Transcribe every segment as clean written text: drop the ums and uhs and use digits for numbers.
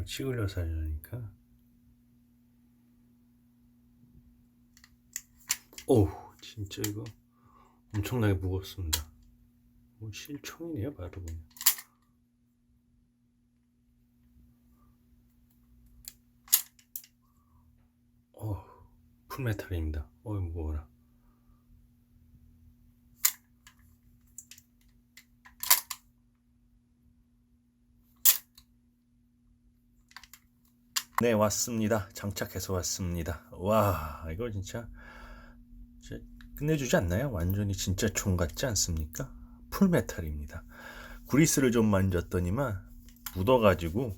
이거 찍으려서 하려니까. 오우, 진짜 이거 엄청나게 무겁습니다. 뭐 실총이네요, 바로 그냥. 풀메탈입니다. 무거워라. 네, 왔습니다. 장착해서 왔습니다. 와, 이거 진짜 끝내주지 않나요? 완전히 진짜 총 같지 않습니까? 풀메탈입니다. 그리스를 좀 만졌더니만 묻어가지고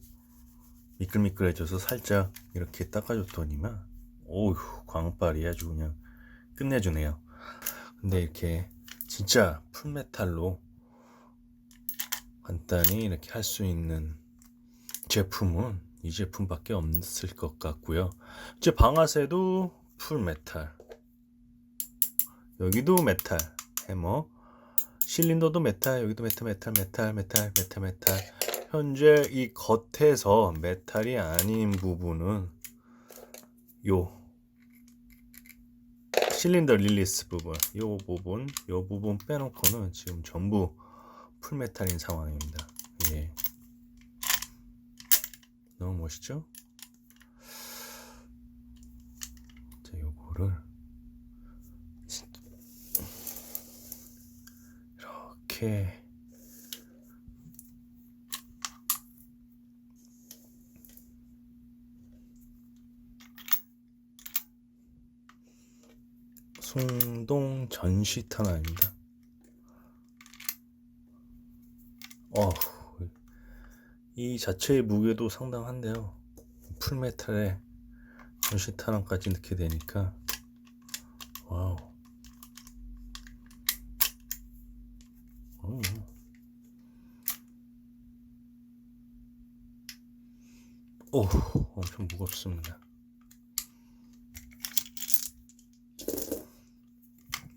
미끌미끌해져서 살짝 이렇게 닦아줬더니만 오휴, 광빨이 아주 그냥 끝내주네요. 근데 이렇게 진짜 풀메탈로 간단히 이렇게 할 수 있는 제품은 이 제품밖에 없을 것 같고요. 이제 방아쇠도 풀메탈, 여기도 메탈 해머, 실린더도 메탈, 여기도 메탈. 현재 이 겉에서 메탈이 아닌 부분은 요 실린더 릴리스 부분, 요 부분 빼놓고는 지금 전부 풀메탈인 상황입니다. 예. 너무 멋있죠? 자, 요거를 이렇게 송동 전시 탄환입니다. 이 자체의 무게도 상당한데요. 풀메탈에 전시 탄환까지 넣게 되니까 와우. 엄청 무겁습니다.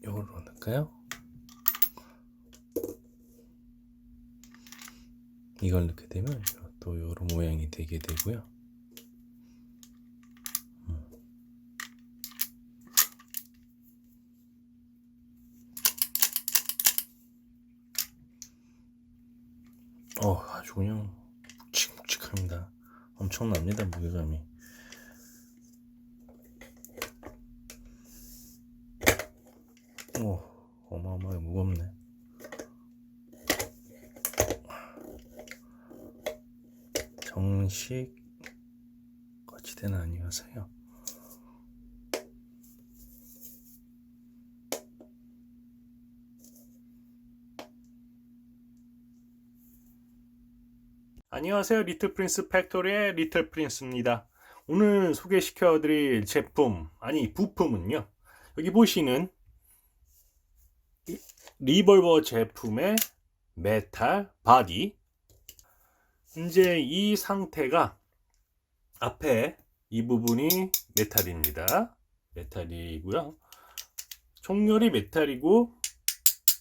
이걸로 넣을까요? 이걸 넣게 되면 또 이런 모양이 되게 되고요. 아주 그냥 묵직묵직합니다. 엄청납니다, 무게감이. 어마어마하게 무겁네. 정식 거치대는 아니어서요. 안녕하세요. 리틀프린스 팩토리의 리틀프린스입니다. 오늘 소개시켜드릴 제품, 부품은요. 여기 보시는 리볼버 제품의 메탈 바디. 이제 이 상태가 앞에 이 부분이 메탈입니다. 메탈이고요. 총열이 메탈이고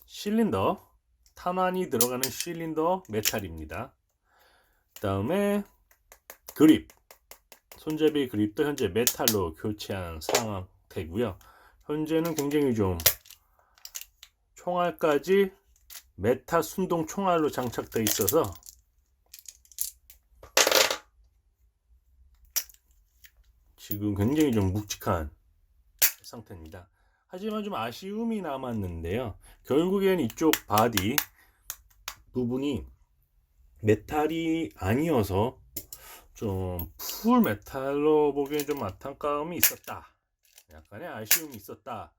실린더, 탄환이 들어가는 실린더 메탈입니다. 그 다음에 그립, 손잡이 그립도 현재 메탈로 교체한 상태고요. 현재는 굉장히 좀 총알까지 메탈 순동 총알로 장착되어 있어서 지금 굉장히 좀 묵직한 상태입니다. 하지만 좀 아쉬움이 남았는데요. 결국엔 이쪽 바디 부분이 메탈이 아니어서 좀 풀 메탈로 보기엔 좀 안타까움이 있었다. 약간의 아쉬움이 있었다.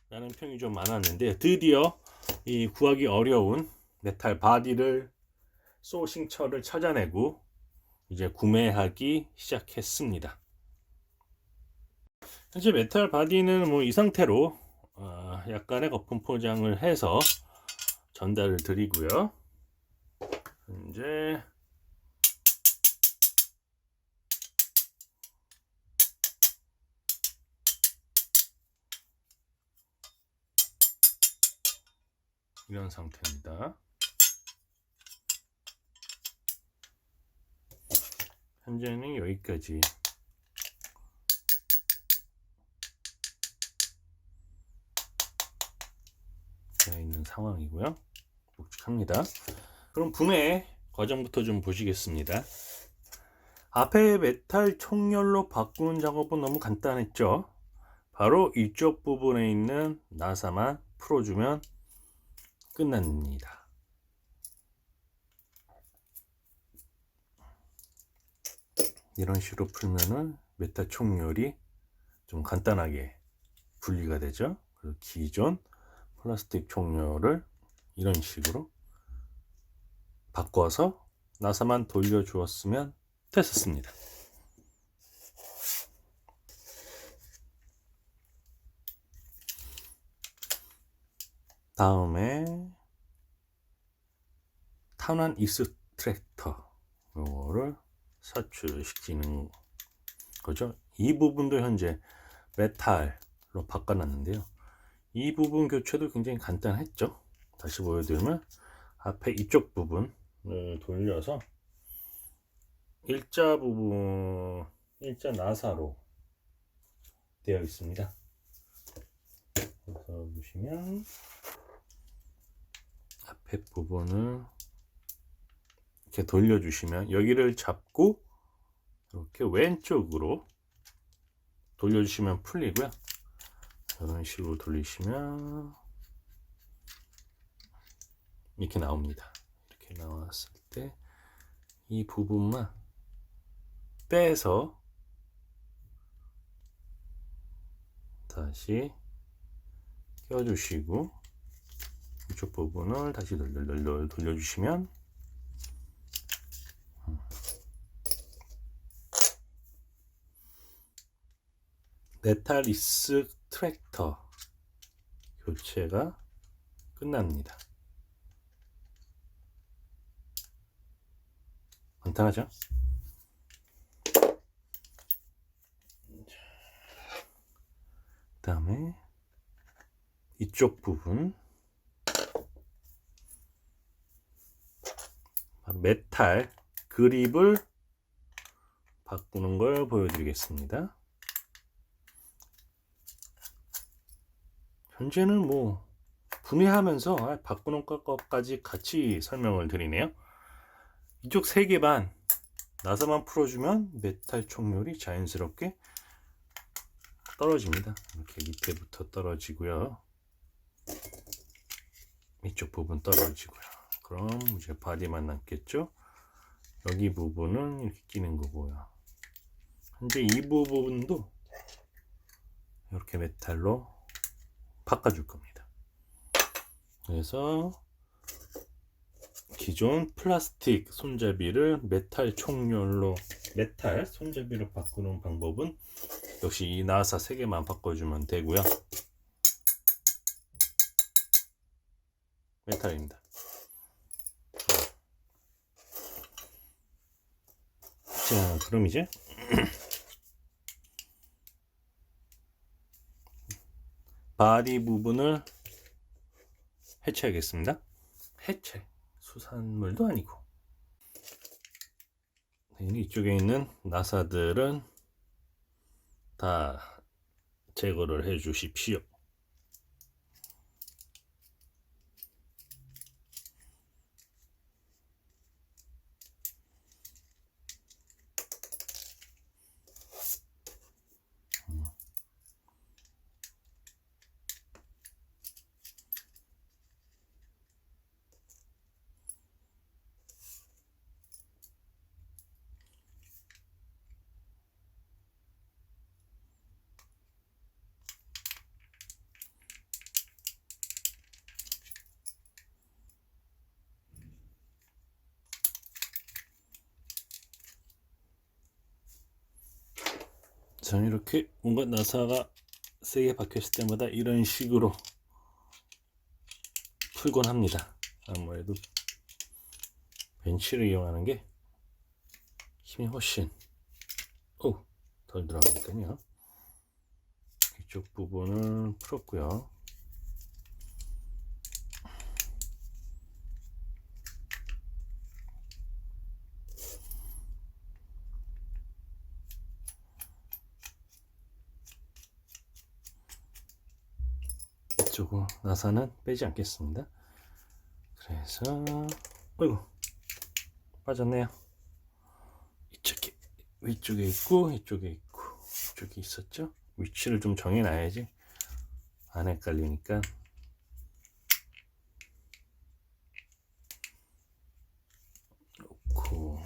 라는 평이 좀 많았는데 드디어 이 구하기 어려운 메탈 바디를 소싱처를 찾아내고 이제 구매하기 시작했습니다. 현재 메탈 바디는 뭐 이 상태로 약간의 거품 포장을 해서 전달을 드리고요. 이제 이런 상태입니다. 현재는 여기까지 되어 있는 상황이고요. 묵직합니다. 그럼 분해 과정부터 좀 보시겠습니다. 앞에 메탈 총열로 바꾸는 작업은 너무 간단했죠. 바로 이쪽 부분에 있는 나사만 풀어주면 끝납니다. 이런 식으로 풀면은 메탈 총열이 좀 간단하게 분리가 되죠. 그리고 기존 플라스틱 총열을 이런 식으로 바꿔서 나사만 돌려 주었으면 됐었습니다. 다음에 탄환 익스트랙터 요거를 사출시키는 거죠. 이 부분도 현재 메탈로 바꿔놨는데요. 이 부분 교체도 굉장히 간단했죠. 다시 보여드리면 앞에 이쪽 부분을 돌려서 일자 부분, 일자 나사로 되어 있습니다. 그래서 보시면 앞에 부분을 이렇게 돌려주시면 여기를 잡고 이렇게 왼쪽으로 돌려주시면 풀리고요. 이런 식으로 돌리시면 이렇게 나옵니다. 이렇게 나왔을 때 이 부분만 빼서 다시 껴주시고 이쪽 부분을 다시 돌려주시면 메탈 익스트랙터 교체가 끝납니다. 간단하죠? 그 다음에 이쪽 부분 메탈 그립을 바꾸는 걸 보여드리겠습니다. 현재는 뭐 분해하면서 바꾸는 것까지 같이 설명을 드리네요. 이쪽 3개 반 나사만 풀어주면 메탈 총열이 자연스럽게 떨어집니다. 이렇게 밑에부터 떨어지고요. 이쪽 부분 떨어지고요. 그럼 이제 바디만 남겠죠. 여기 부분은 이렇게 끼는 거고요. 현재 이 부분도 이렇게 메탈로 바꿔줄 겁니다. 그래서 기존 플라스틱 손잡이를 메탈 총열로 메탈 손잡이로 바꾸는 방법은 역시 이 나사 3개만 바꿔주면 되고요. 메탈입니다. 자, 그럼 이제 바디 부분을 해체하겠습니다. 해체, 수산물도 아니고. 이쪽에 있는 나사들은 다 제거를 해 주십시오. 저는 이렇게 뭔가 나사가 세게 박혔을 때마다 이런 식으로 풀곤 합니다. 아무래도 벤치를 이용하는 게 힘이 훨씬 덜 들어가거든요. 이쪽 부분을 풀었고요. 이쪽으로 나사는 빼지 않겠습니다. 그래서 어이구 빠졌네요. 이쪽에 위쪽에 있고 이쪽에 있고 이쪽에 있었죠. 위치를 좀 정해놔야지 안 헷갈리니까. 놓고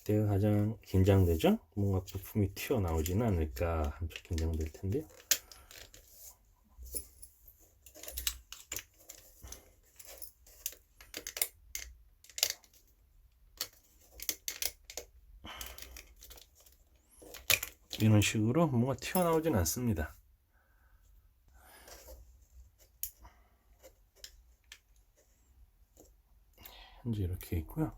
이때가 가장 긴장되죠. 뭔가 부품이 튀어나오지는 않을까 한쪽 긴장될 텐데요. 이런 식으로 뭔가 튀어나오진 않습니다. 현재 이렇게 있고요.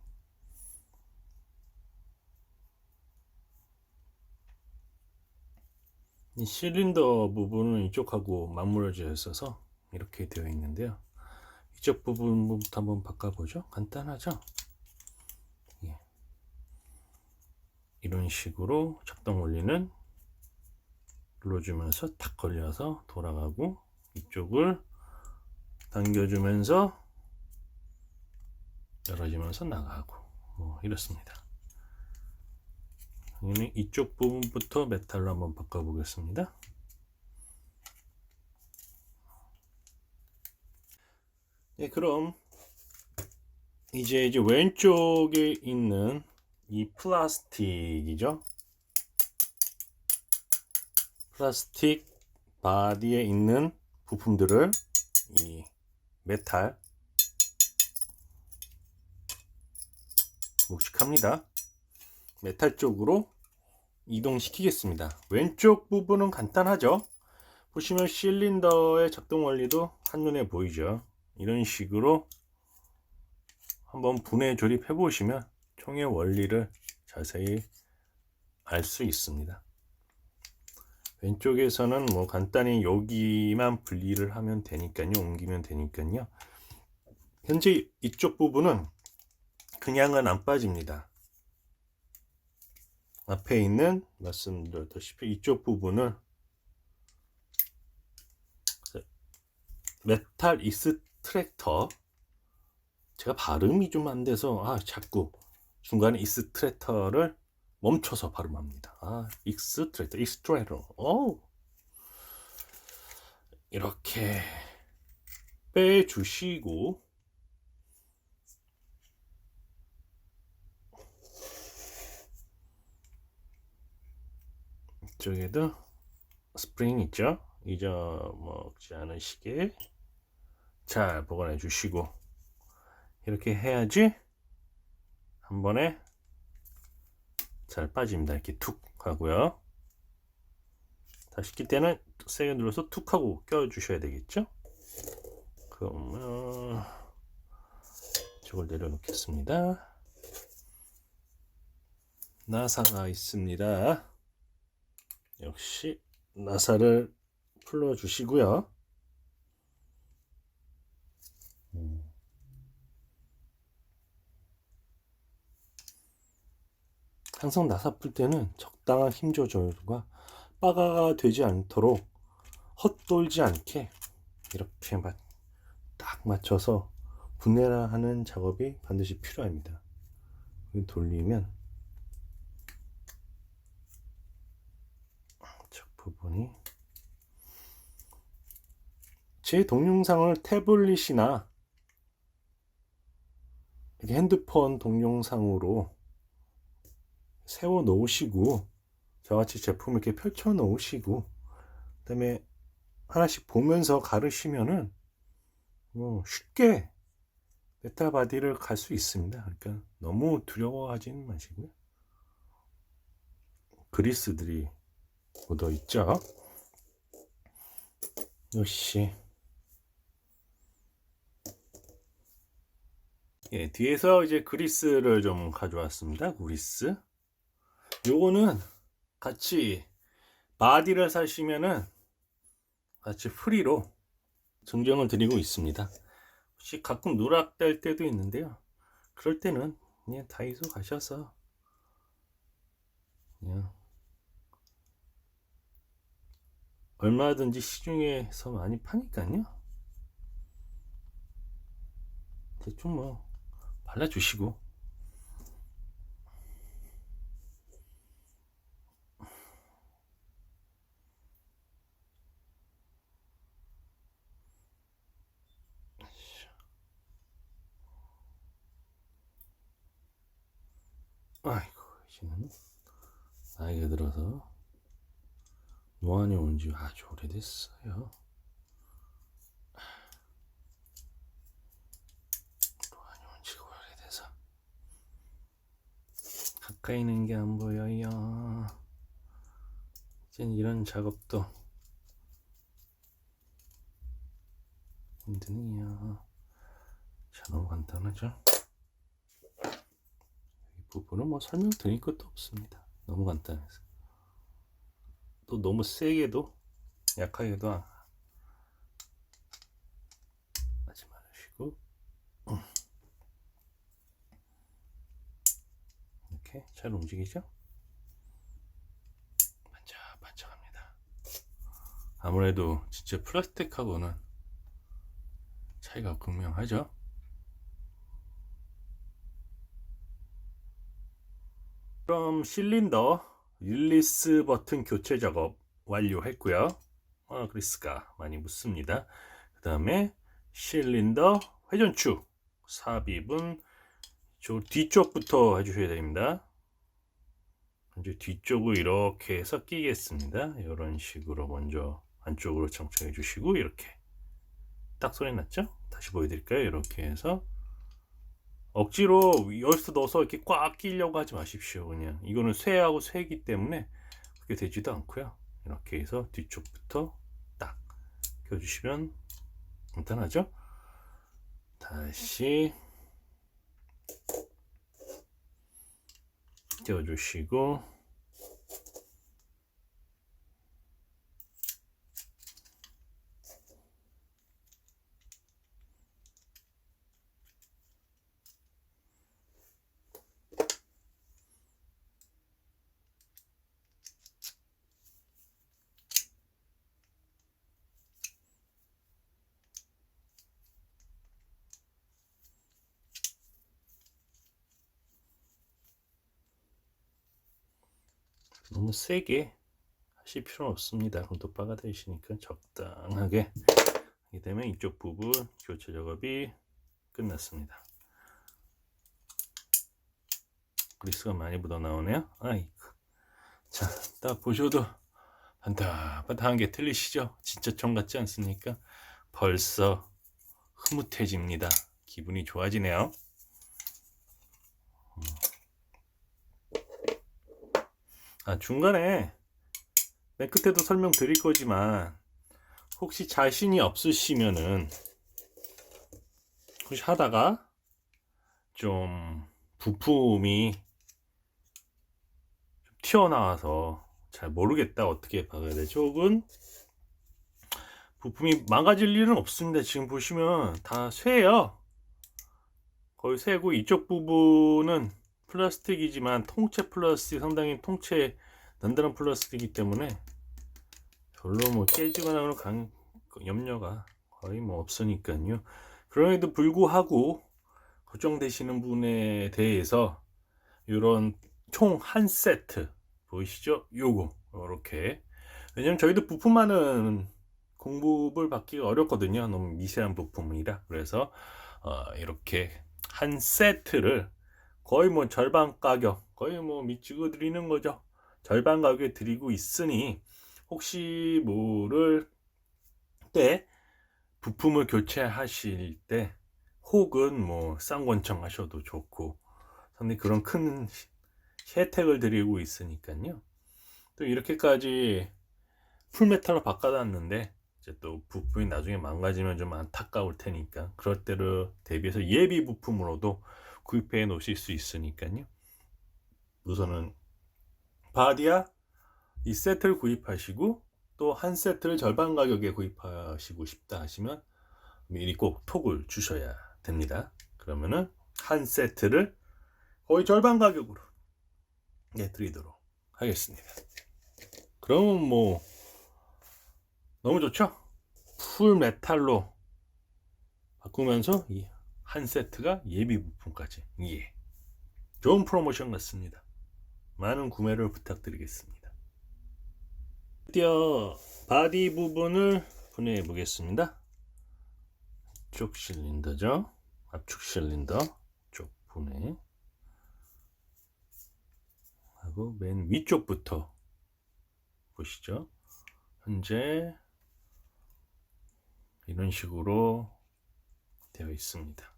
이 실린더 부분은 이쪽하고 맞물려져 있어서 이렇게 되어 있는데요. 이쪽 부분부터 한번 바꿔보죠. 간단하죠? 예. 이런 식으로 작동 원리는 눌러주면서 탁 걸려서 돌아가고 이쪽을 당겨주면서 열어지면서 나가고 뭐 이렇습니다. 이쪽 부분부터 메탈로 한번 바꿔보겠습니다. 네, 그럼 이제 왼쪽에 있는 이 플라스틱이죠. 플라스틱 바디에 있는 부품들을 이 메탈 묵직합니다. 메탈 쪽으로 이동시키겠습니다. 왼쪽 부분은 간단하죠. 보시면 실린더의 작동 원리도 한눈에 보이죠. 이런 식으로 한번 분해 조립해 보시면 총의 원리를 자세히 알 수 있습니다. 왼쪽에서는 뭐 간단히 여기만 분리를 하면 되니까요. 옮기면 되니까요. 현재 이쪽 부분은 그냥은 안 빠집니다. 앞에 있는 말씀드렸다시피 이쪽 부분은 메탈 익스트랙터, 제가 발음이 좀 안 돼서 자꾸 중간에 익스트랙터를 멈춰서 발음합니다. 익스트랙터. 이렇게 빼주시고 이쪽에도 스프링 있죠. 잊어먹지 않으시게 잘 보관해 주시고 이렇게 해야지 한 번에 잘 빠집니다. 이렇게 툭 하고요. 다시 낄 때는 세게 눌러서 툭 하고 껴 주셔야 되겠죠. 그러면 저걸 내려놓겠습니다. 나사가 있습니다. 역시 나사를 풀어 주시고요. 항상 나사 풀 때는 적당한 힘 조절과 빠가 되지 않도록 헛돌지 않게 이렇게 딱 맞춰서 분해하는 작업이 반드시 필요합니다. 돌리면 저 부분이 제 동영상을 태블릿이나 핸드폰 동영상으로 세워 놓으시고 저같이 제품을 이렇게 펼쳐 놓으시고 그다음에 하나씩 보면서 가르시면은 쉽게 메탈 바디를 갈 수 있습니다. 그러니까 너무 두려워하지는 마시고요. 그리스들이 묻어 있죠. 역시 뒤에서 이제 그리스를 좀 가져왔습니다. 그리스. 요거는 같이 바디를 사시면은 같이 프리로 증정을 드리고 있습니다. 혹시 가끔 누락될 때도 있는데요. 그럴 때는 그냥 다이소 가셔서 그냥 얼마든지 시중에서 많이 파니까요. 대충 뭐 발라주시고. 아이고, 이제는 나이가 들어서 노안이 온 지 아주 오래됐어요. 노안이 온 지가 오래돼서 가까이 있는 게 안 보여요. 이젠 이런 작업도 힘드네요. 자, 너무 간단하죠? 이 부분은 뭐 설명드릴 것도 없습니다. 너무 간단해서. 또 너무 세게도 약하게도 하지 말으시고, 이렇게 잘 움직이죠? 반짝반짝합니다. 아무래도 진짜 플라스틱하고는 차이가 분명하죠? 그럼 실린더 릴리스 버튼 교체 작업 완료했고요. 그리스가 많이 묻습니다. 그 다음에 실린더 회전축 삽입은 저 뒤쪽부터 해주셔야 됩니다. 이제 뒤쪽을 이렇게 해서 끼겠습니다. 이런 식으로 먼저 안쪽으로 장착해 주시고, 이렇게 딱 소리 났죠? 다시 보여드릴까요? 이렇게 해서 억지로 여기서 넣어서 이렇게 꽉 끼려고 하지 마십시오. 그냥 이거는 쇠하고 쇠이기 때문에 그렇게 되지도 않고요. 이렇게 해서 뒤쪽부터 딱 껴주시면 간단하죠? 다시 껴주시고, 너무 세게 하실 필요는 없습니다. 그럼 또 바가 되시니까 적당하게 하게 되면 이쪽 부분 교체 작업이 끝났습니다. 그리스가 많이 묻어 나오네요. 아이고. 자, 딱 보셔도 반짝반짝한 게 틀리시죠? 진짜 총 같지 않습니까? 벌써 흐뭇해집니다. 기분이 좋아지네요. 중간에 맨 끝에도 설명드릴 거지만, 혹시 자신이 없으시면은 혹시 하다가 좀 부품이 좀 튀어나와서 잘 모르겠다, 어떻게 박아야 되지, 혹은 부품이 망가질 일은 없습니다. 지금 보시면 다 쇠예요. 거의 쇠고, 이쪽 부분은 플라스틱이지만 통째 플라스틱, 상당히 통째 단단한 플라스틱이기 때문에 별로 뭐 깨지거나 그런 염려가 거의 뭐 없으니까요. 그럼에도 불구하고 걱정되시는 분에 대해서 이런 총 한 세트 보이시죠? 요거 이렇게, 왜냐면 저희도 부품만은 공급을 받기가 어렵거든요. 너무 미세한 부품이라. 그래서 이렇게 한 세트를 거의 뭐 절반 가격, 거의 뭐 미치고 드리는 거죠. 절반 가격에 드리고 있으니, 혹시 모를 때 부품을 교체하실 때, 혹은 뭐 쌍권청 하셔도 좋고, 상당히 그런 큰 혜택을 드리고 있으니까요. 또 이렇게까지 풀메탈로 바꿔놨는데 이제 또 부품이 나중에 망가지면 좀 안타까울 테니까, 그럴 때를 대비해서 예비 부품으로도 구입해 놓으실 수 있으니까요. 우선은 바디아 이 세트를 구입하시고, 또 한 세트를 절반 가격에 구입하시고 싶다 하시면 미리 꼭 톡을 주셔야 됩니다. 그러면은 한 세트를 거의 절반 가격으로 드리도록 하겠습니다. 그러면 뭐 너무 좋죠? 풀 메탈로 바꾸면서 이 한 세트가 예비 부품까지. 예. 좋은 프로모션 같습니다. 많은 구매를 부탁드리겠습니다. 드디어 바디 부분을 분해해 보겠습니다. 쪽 실린더죠. 압축 실린더 쪽 분해 하고 맨 위쪽부터 보시죠. 현재 이런 식으로 되어 있습니다.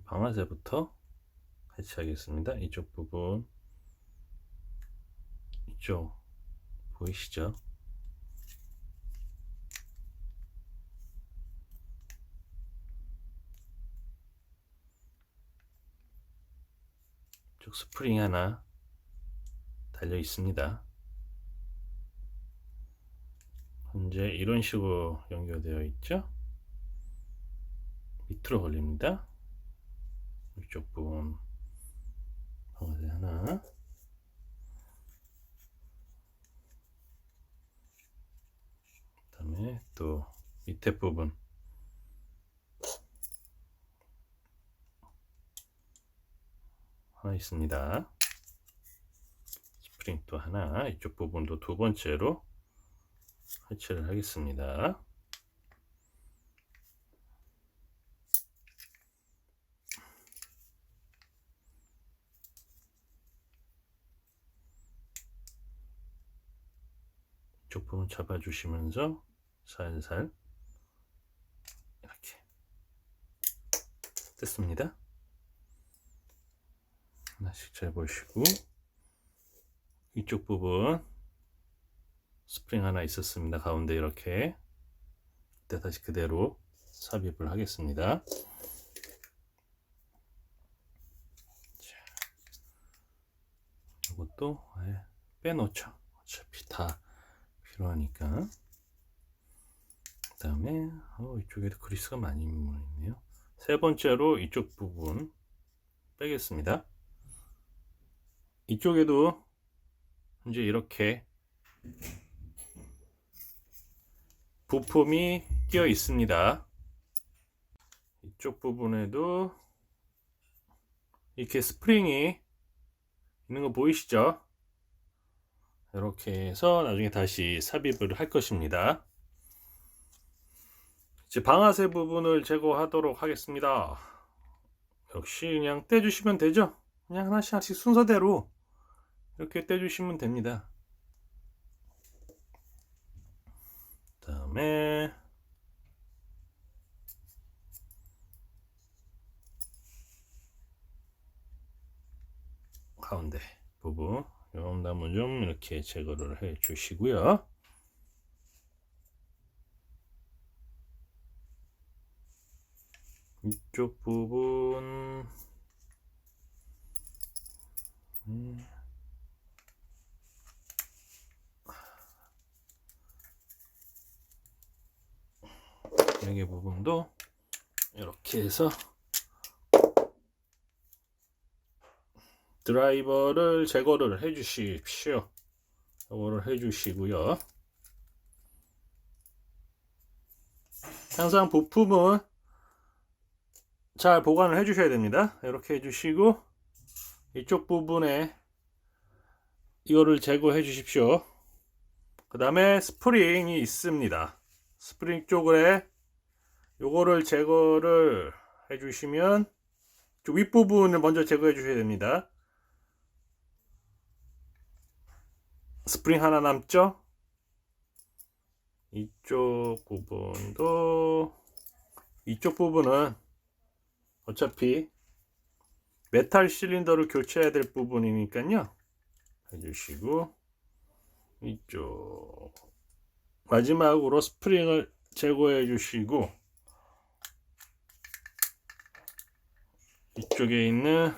방아쇠부터 해체하겠습니다. 이쪽 부분, 이쪽 보이시죠? 이쪽 스프링 하나 달려 있습니다. 현재 이런 식으로 연결되어 있죠? 밑으로 걸립니다. 이쪽 부분 방아쇠 하나, 그 다음에 또 밑에 부분 하나 있습니다. 스프링 또 하나, 이쪽 부분도 두 번째로 해체를 하겠습니다. 이쪽 부분 잡아주시면서 살살 이렇게 됐습니다. 하나씩 잘 보시고, 이쪽 부분 스프링 하나 있었습니다. 가운데 이렇게. 이때 다시 그대로 삽입을 하겠습니다. 이것도 빼놓죠. 어차피 다 필요하니까. 그 다음에 이쪽에도 그리스가 많이 묻어있네요. 세 번째로 이쪽 부분 빼겠습니다. 이쪽에도 이제 이렇게 부품이 끼어 있습니다. 이쪽 부분에도 이렇게 스프링이 있는 거 보이시죠? 이렇게 해서 나중에 다시 삽입을 할 것입니다. 이제 방아쇠 부분을 제거하도록 하겠습니다. 역시 그냥 떼주시면 되죠? 그냥 하나씩 순서대로 이렇게 떼주시면 됩니다. 그 다음에 가운데 부분 용담은 좀 이렇게 제거를 해 주시고요. 이쪽 부분 여기 부분도 이렇게 해서 드라이버를 제거를 해 주십시오. 제거를 해 주시고요. 항상 부품은 잘 보관을 해 주셔야 됩니다. 이렇게 해 주시고, 이쪽 부분에 이거를 제거해 주십시오. 그 다음에 스프링이 있습니다. 스프링 쪽에 요거를 제거를 해 주시면, 윗부분을 먼저 제거해 주셔야 됩니다. 스프링 하나 남죠? 이쪽 부분도, 이쪽 부분은 어차피 메탈 실린더를 교체해야 될 부분이니까요. 해주시고, 이쪽 마지막으로 스프링을 제거해 주시고, 이쪽에 있는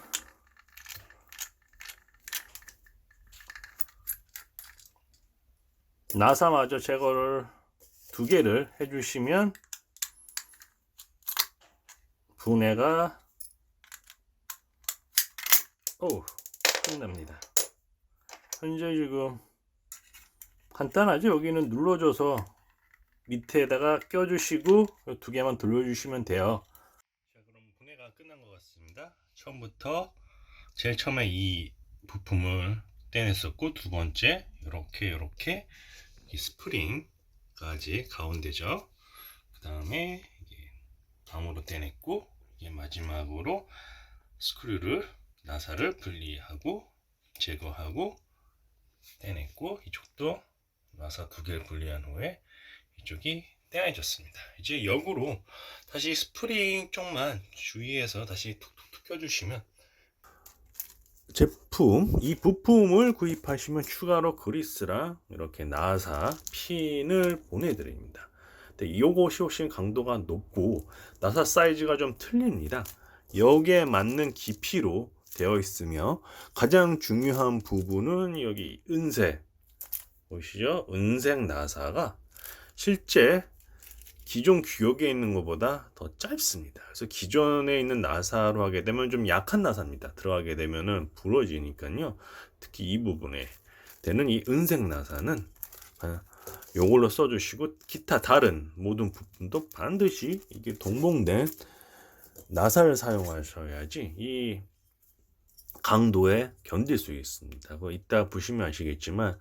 나사마저 제거를 두 개를 해주시면 분해가 끝납니다. 현재 지금 간단하죠. 여기는 눌러줘서 밑에다가 껴주시고 두 개만 돌려주시면 돼요. 자, 그럼 분해가 끝난 것 같습니다. 처음부터 제일 처음에 이 부품을 떼냈었고, 두 번째 이렇게 이 스프링까지 가운데죠. 그 다음에 방으로 떼냈고, 이게 마지막으로 스크류를 나사를 분리하고 제거하고 떼냈고, 이쪽도 나사 두 개를 분리한 후에 이쪽이 떼어졌습니다. 이제 역으로 다시 스프링 쪽만 주의해서 다시 툭툭툭 껴주시면, 제품 이 부품을 구입하시면 추가로 그리스랑 이렇게 나사 핀을 보내드립니다. 근데 이것이 훨씬 강도가 높고 나사 사이즈가 좀 틀립니다. 여기에 맞는 깊이로 되어 있으며, 가장 중요한 부분은 여기 은색 보이시죠? 은색 나사가 실제 기존 규격에 있는 것보다 더 짧습니다. 그래서 기존에 있는 나사로 하게 되면 좀 약한 나사입니다. 들어가게 되면은 부러지니까요. 특히 이 부분에 되는 이 은색 나사는 요걸로 써주시고, 기타 다른 모든 부품도 반드시 이게 동봉된 나사를 사용하셔야지 이 강도에 견딜 수 있습니다. 이따 보시면 아시겠지만,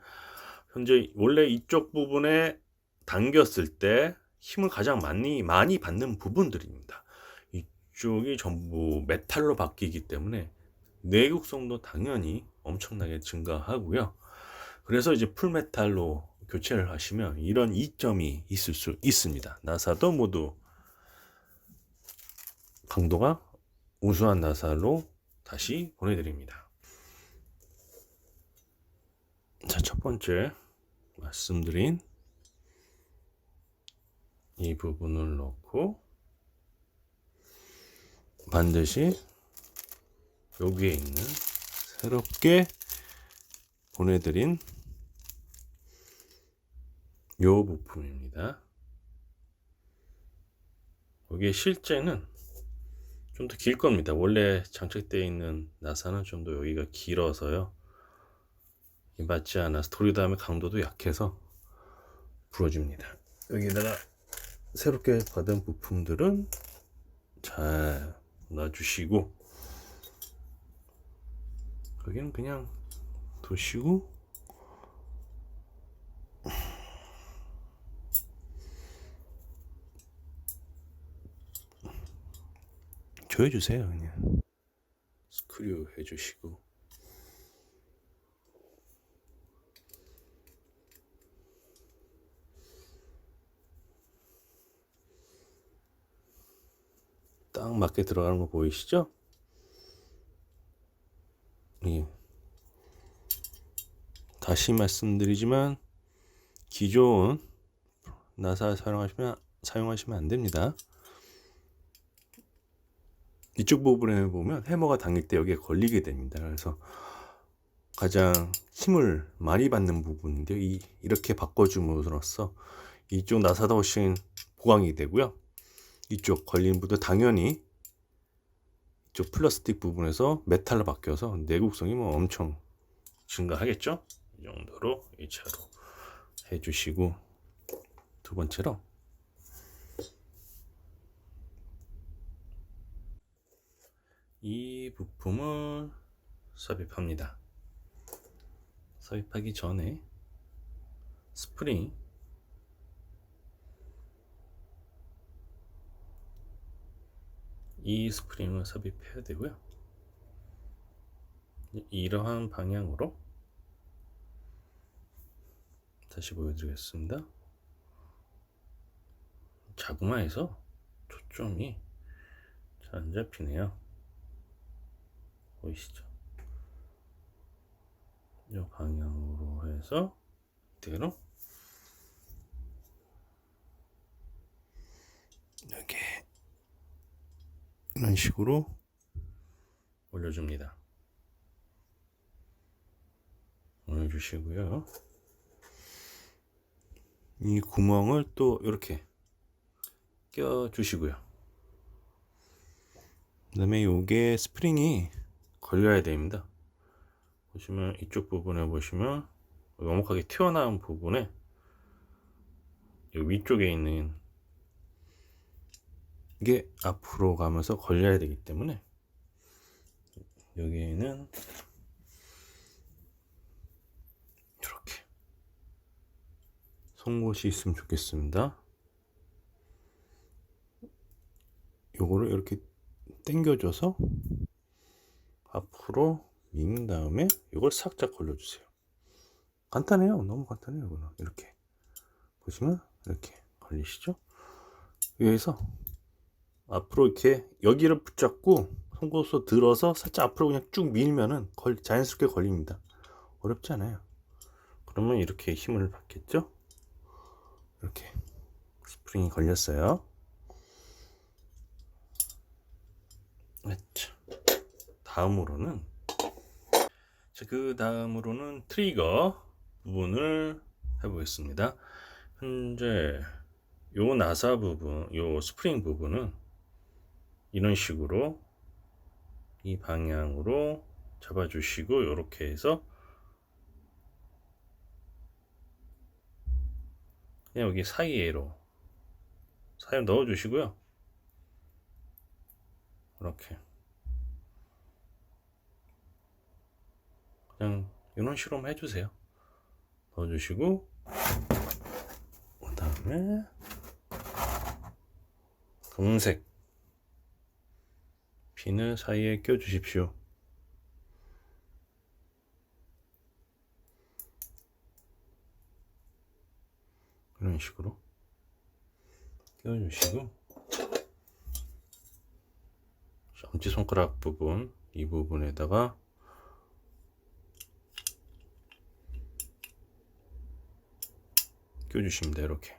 현재 원래 이쪽 부분에 당겼을 때 힘을 가장 많이 받는 부분들입니다. 이쪽이 전부 메탈로 바뀌기 때문에 내구성도 당연히 엄청나게 증가하고요. 그래서 이제 풀메탈로 교체를 하시면 이런 이점이 있을 수 있습니다. 나사도 모두 강도가 우수한 나사로 다시 보내드립니다. 자, 첫 번째 말씀드린 이 부분을 넣고 반드시 여기에 있는 새롭게 보내드린 요 부품입니다. 여기에 실제는 좀 더 길 겁니다. 원래 장착되어 있는 나사는 좀 더 여기가 길어서요, 맞지 않아서 돌리다음에 강도도 약해서 부러집니다. 여기다가 새롭게 받은 부품들은 잘 놔주시고, 여기는 그냥 두시고, 조여주세요. 그냥 스크류 해주시고, 딱 맞게 들어가는 거 보이시죠? 예. 다시 말씀드리지만 기존 나사 사용하시면 안 됩니다. 이쪽 부분에 보면 해머가 당길 때 여기에 걸리게 됩니다. 그래서 가장 힘을 많이 받는 부분인데, 이렇게 바꿔줌으로써 이쪽 나사도 훨씬 보강이 되고요. 이쪽 걸린 부분도 당연히 이쪽 플라스틱 부분에서 메탈로 바뀌어서 내구성이 뭐 엄청 증가하겠죠. 이 정도로 1차로 해주시고, 두 번째로 이 부품을 삽입합니다. 삽입하기 전에 스프링 이 스프링을 삽입해야 되고요. 이러한 방향으로 다시 보여드리겠습니다. 자그마해서 초점이 잘 안 잡히네요. 보이시죠? 이 방향으로 해서 이대로 이렇게 이런 식으로 올려줍니다. 올려주시고요. 이 구멍을 또 이렇게 껴 주시고요. 그 다음에 요게 스프링이 걸려야 됩니다. 보시면 이쪽 부분에 보시면 오목하게 튀어나온 부분에 이 위쪽에 있는 이게 앞으로 가면서 걸려야 되기 때문에 여기에는 이렇게 송곳이 있으면 좋겠습니다. 요거를 이렇게 당겨줘서 앞으로 민 다음에 이걸 살짝 걸려주세요. 간단해요. 너무 간단해요. 이거는 이렇게 보시면 이렇게 걸리시죠? 여기서 앞으로 이렇게 여기를 붙잡고 송곳으로 들어서 살짝 앞으로 그냥 쭉 밀면은 자연스럽게 걸립니다. 어렵지 않아요. 그러면 이렇게 힘을 받겠죠? 이렇게 스프링이 걸렸어요. 그렇죠. 그 다음으로는 트리거 부분을 해보겠습니다. 현재 요 나사 부분, 요 스프링 부분은 이런 식으로 이 방향으로 잡아주시고 이렇게 해서 그냥 여기 사이로 넣어주시고요. 이렇게 그냥 이런 식으로 해주세요. 넣어주시고 그 다음에 금색 핀을 사이에 껴주십시오. 이런 식으로 껴주시고 엄지손가락 부분 이 부분에다가 껴주십니다. 이렇게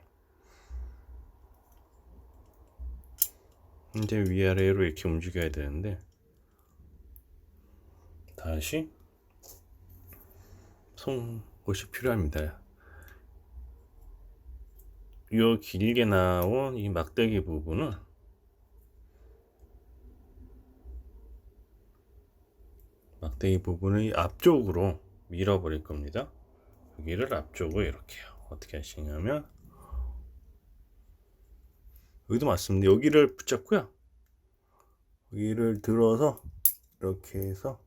이제 위아래로 이렇게 움직여야 되는데 다시 송곳이 필요합니다. 이 길게 나온 이 막대기 부분은 앞쪽으로 밀어버릴 겁니다. 여기를 앞쪽으로 이렇게요. 어떻게 하시냐면 여기도 맞습니다. 여기를 붙잡고요. 여기를 들어서 이렇게 해서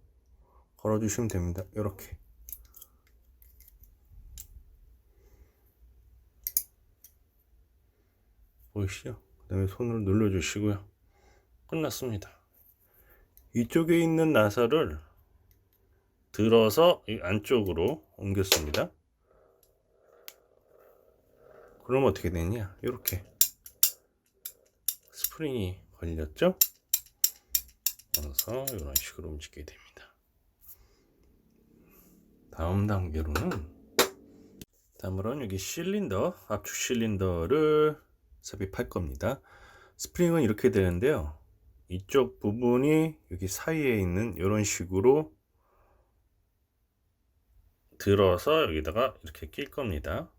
걸어주시면 됩니다. 이렇게 보이시죠? 그 다음에 손으로 눌러주시고요. 끝났습니다. 이쪽에 있는 나사를 들어서 이 안쪽으로 옮겼습니다. 그럼 어떻게 되냐? 이렇게 스프링이 걸렸죠? 그래서 이런 식으로 움직이게 됩니다. 다음으로는 여기 실린더, 압축 실린더를 삽입할 겁니다. 스프링은 이렇게 되는데요. 이쪽 부분이 여기 사이에 있는 이런 식으로 들어서 여기다가 이렇게 낄 겁니다.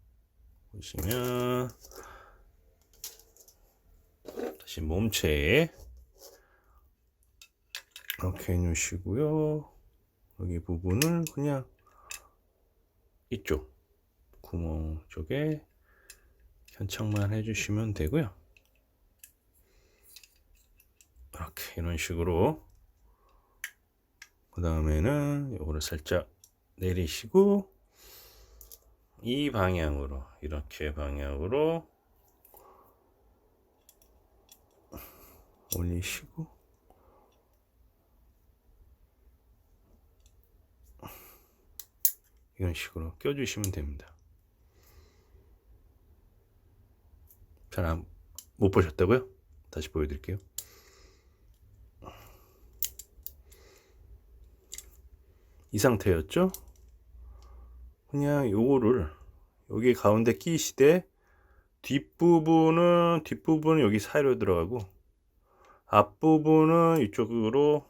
보시면 다시 몸체에 이렇게 해주시고요. 여기 부분을 그냥 이쪽 구멍 쪽에 견착만 해주시면 되고요. 이렇게 이런 식으로 그 다음에는 요거를 살짝 내리시고 이 방향으로 이렇게 방향으로 올리시고 이런 식으로 껴주시면 됩니다. 잘 못 보셨다고요? 다시 보여드릴게요. 이 상태였죠? 그냥 요거를 여기 가운데 끼시되 뒷부분은 여기 사이로 들어가고 앞부분은 이쪽으로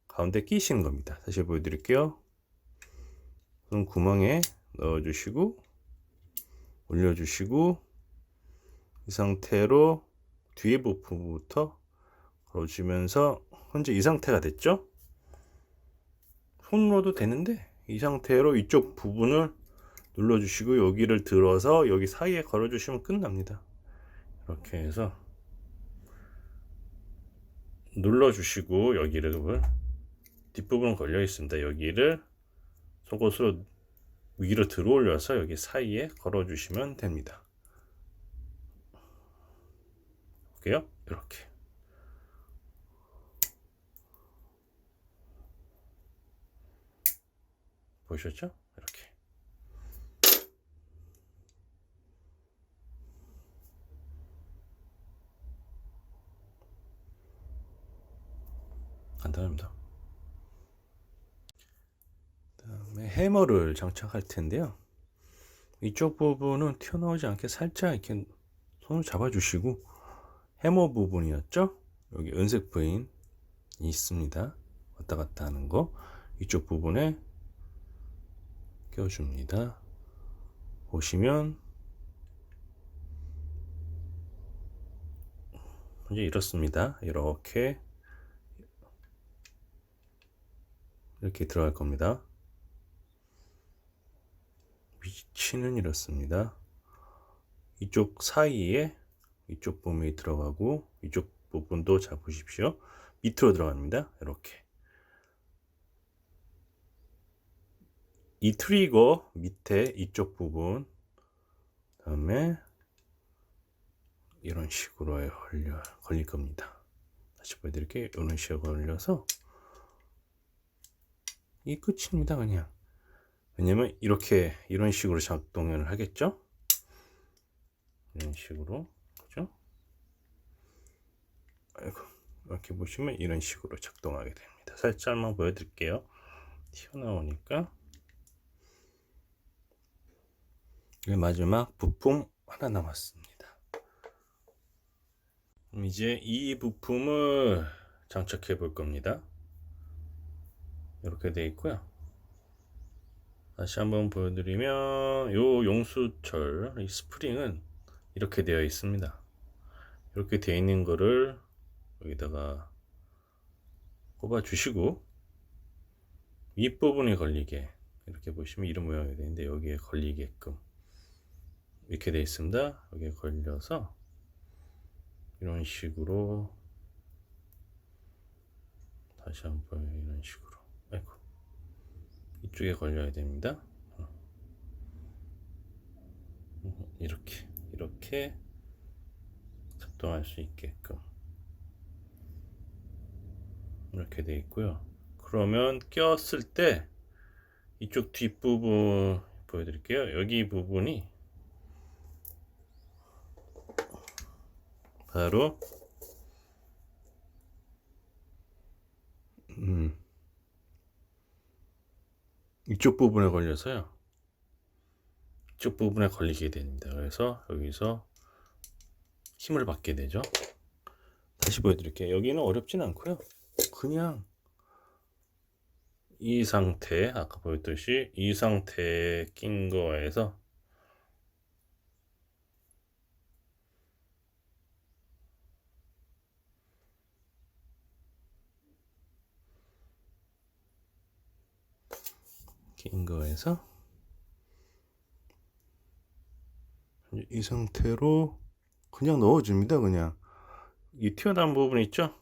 가운데 끼시는 겁니다. 다시 보여드릴게요. 그럼 구멍에 넣어주시고 올려주시고 이 상태로 뒤에 부분부터 걸어주면서 현재 이 상태가 됐죠? 손으로도 되는데 이 상태로 이쪽 부분을 눌러주시고 여기를 들어서 여기 사이에 걸어주시면 끝납니다. 이렇게 해서 눌러주시고 여기를 뒷부분 걸려 있습니다. 여기를 속옷으로 위로 들어 올려서 여기 사이에 걸어주시면 됩니다. 볼게요. 이렇게 보셨죠? 이렇게 간단합니다. 그다음에 해머를 장착할 텐데요. 이쪽 부분은 튀어나오지 않게 살짝 이렇게 손을 잡아주시고 해머 부분이었죠? 여기 은색 부분이 있습니다. 왔다 갔다 하는 거 이쪽 부분에 껴줍니다. 보시면 이제 이렇습니다. 이렇게 들어갈 겁니다. 위치는 이렇습니다. 이쪽 사이에 이쪽 부분이 들어가고 이쪽 부분도 잡으십시오. 밑으로 들어갑니다. 이렇게 이 트리거 밑에 이쪽 부분 다음에 이런 식으로 걸릴 겁니다. 다시 보여드릴게요. 이런 식으로 걸려서 이 끝입니다. 그냥 왜냐면 이런 식으로 작동을 하겠죠. 이런 식으로 그죠? 아이고, 이렇게 보시면 이런 식으로 작동하게 됩니다. 살짝만 보여드릴게요. 튀어나오니까 마지막 부품 하나 남았습니다. 그럼 이제 이 부품을 장착해 볼 겁니다. 이렇게 되어 있고요. 다시 한번 보여드리면 요 용수철 이 스프링은 이렇게 되어 있습니다. 이렇게 되어 있는 거를 여기다가 꼽아 주시고 윗부분에 걸리게 이렇게 보시면 이런 모양이 되는데 여기에 걸리게끔 이렇게 되어 있습니다. 여기에 걸려서 이런 식으로 다시 한번 이런 식으로 아이고 이쪽에 걸려야 됩니다. 이렇게 작동할 수 있게끔 이렇게 되어 있고요. 그러면 꼈을 때 이쪽 뒷부분 보여드릴게요. 여기 부분이 바로 이쪽 부분에 걸려서요. 이쪽 부분에 걸리게 됩니다. 그래서 여기서 힘을 받게 되죠. 다시 보여드릴게요. 여기는 어렵진 않고요. 그냥 이 상태 아까 보였듯이 이 상태에 낀 거에서 이 상태로 그냥 넣어줍니다. 그냥 이 튀어나온 부분 있죠?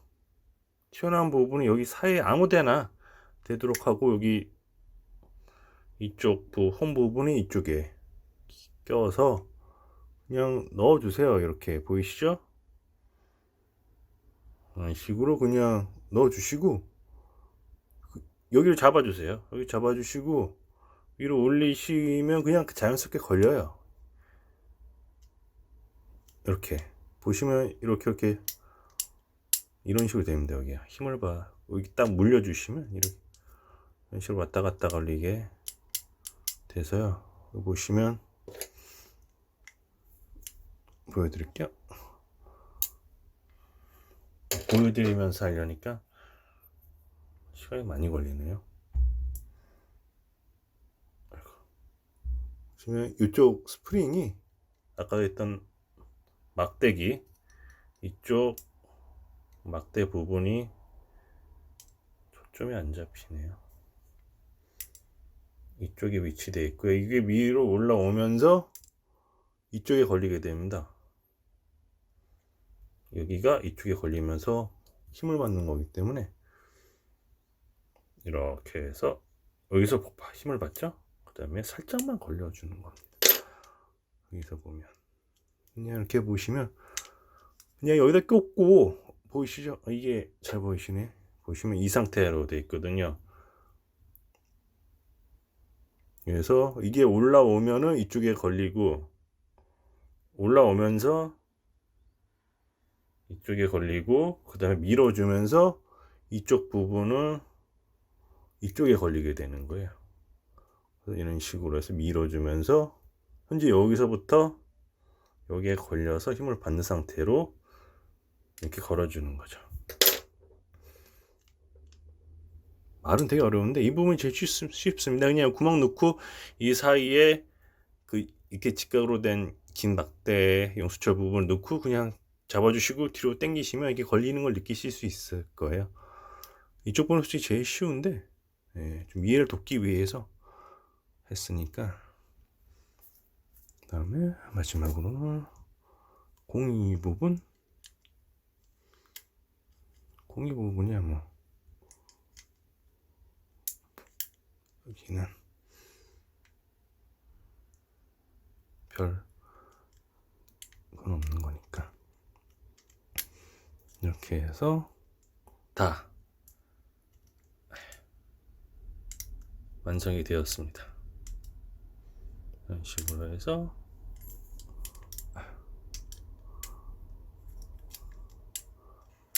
튀어나온 부분은 여기 사이에 아무데나 되도록 하고 여기 이쪽 홈 부분이 이쪽에 껴서 그냥 넣어주세요. 이렇게 보이시죠? 이런 식으로 그냥 넣어주시고 여기를 잡아주세요. 여기 잡아주시고 위로 올리시면 그냥 자연스럽게 걸려요. 이렇게 보시면 이렇게 이런 식으로 됩니다. 여기 힘을 여기 딱 물려주시면 이런 식으로 왔다 갔다 걸리게 돼서요. 보시면 보여드릴게요. 보여드리면서 하려니까 시간이 많이 걸리네요. 보시면 이쪽 스프링이 아까 했던 막대기 이쪽 막대 부분이 초점이 안 잡히네요. 이쪽에 위치되어 있고요. 이게 위로 올라오면서 이쪽에 걸리게 됩니다. 여기가 이쪽에 걸리면서 힘을 받는 거기 때문에 이렇게 해서 여기서 힘을 받죠. 그 다음에 살짝만 걸려주는 겁니다. 여기서 보면 그냥 이렇게 보시면 그냥 여기다 꽂고, 보이시죠? 이게 잘 보이시네. 보시면 이 상태로 되어 있거든요. 그래서 이게 올라오면은 이쪽에 걸리고, 올라오면서 이쪽에 걸리고, 그 다음에 밀어주면서 이쪽 부분은 이쪽에 걸리게 되는 거예요. 그래서 이런 식으로 해서 밀어주면서 현재 여기서부터 여기에 걸려서 힘을 받는 상태로 이렇게 걸어주는 거죠. 말은 되게 어려운데 이 부분이 제일 쉽습니다. 그냥 구멍 넣고 이 사이에 그 이렇게 직각으로 된 긴 막대 용수철 부분을 넣고 그냥 잡아주시고 뒤로 당기시면 이게 걸리는 걸 느끼실 수 있을 거예요. 이쪽 부분이 솔직히 제일 쉬운데 좀 이해를 돕기 위해서 했으니까. 그 다음에 마지막으로는 공이 부분이야 뭐 여기는 별 건 없는 거니까 이렇게 해서 다 완성이 되었습니다. 이런 식으로 해서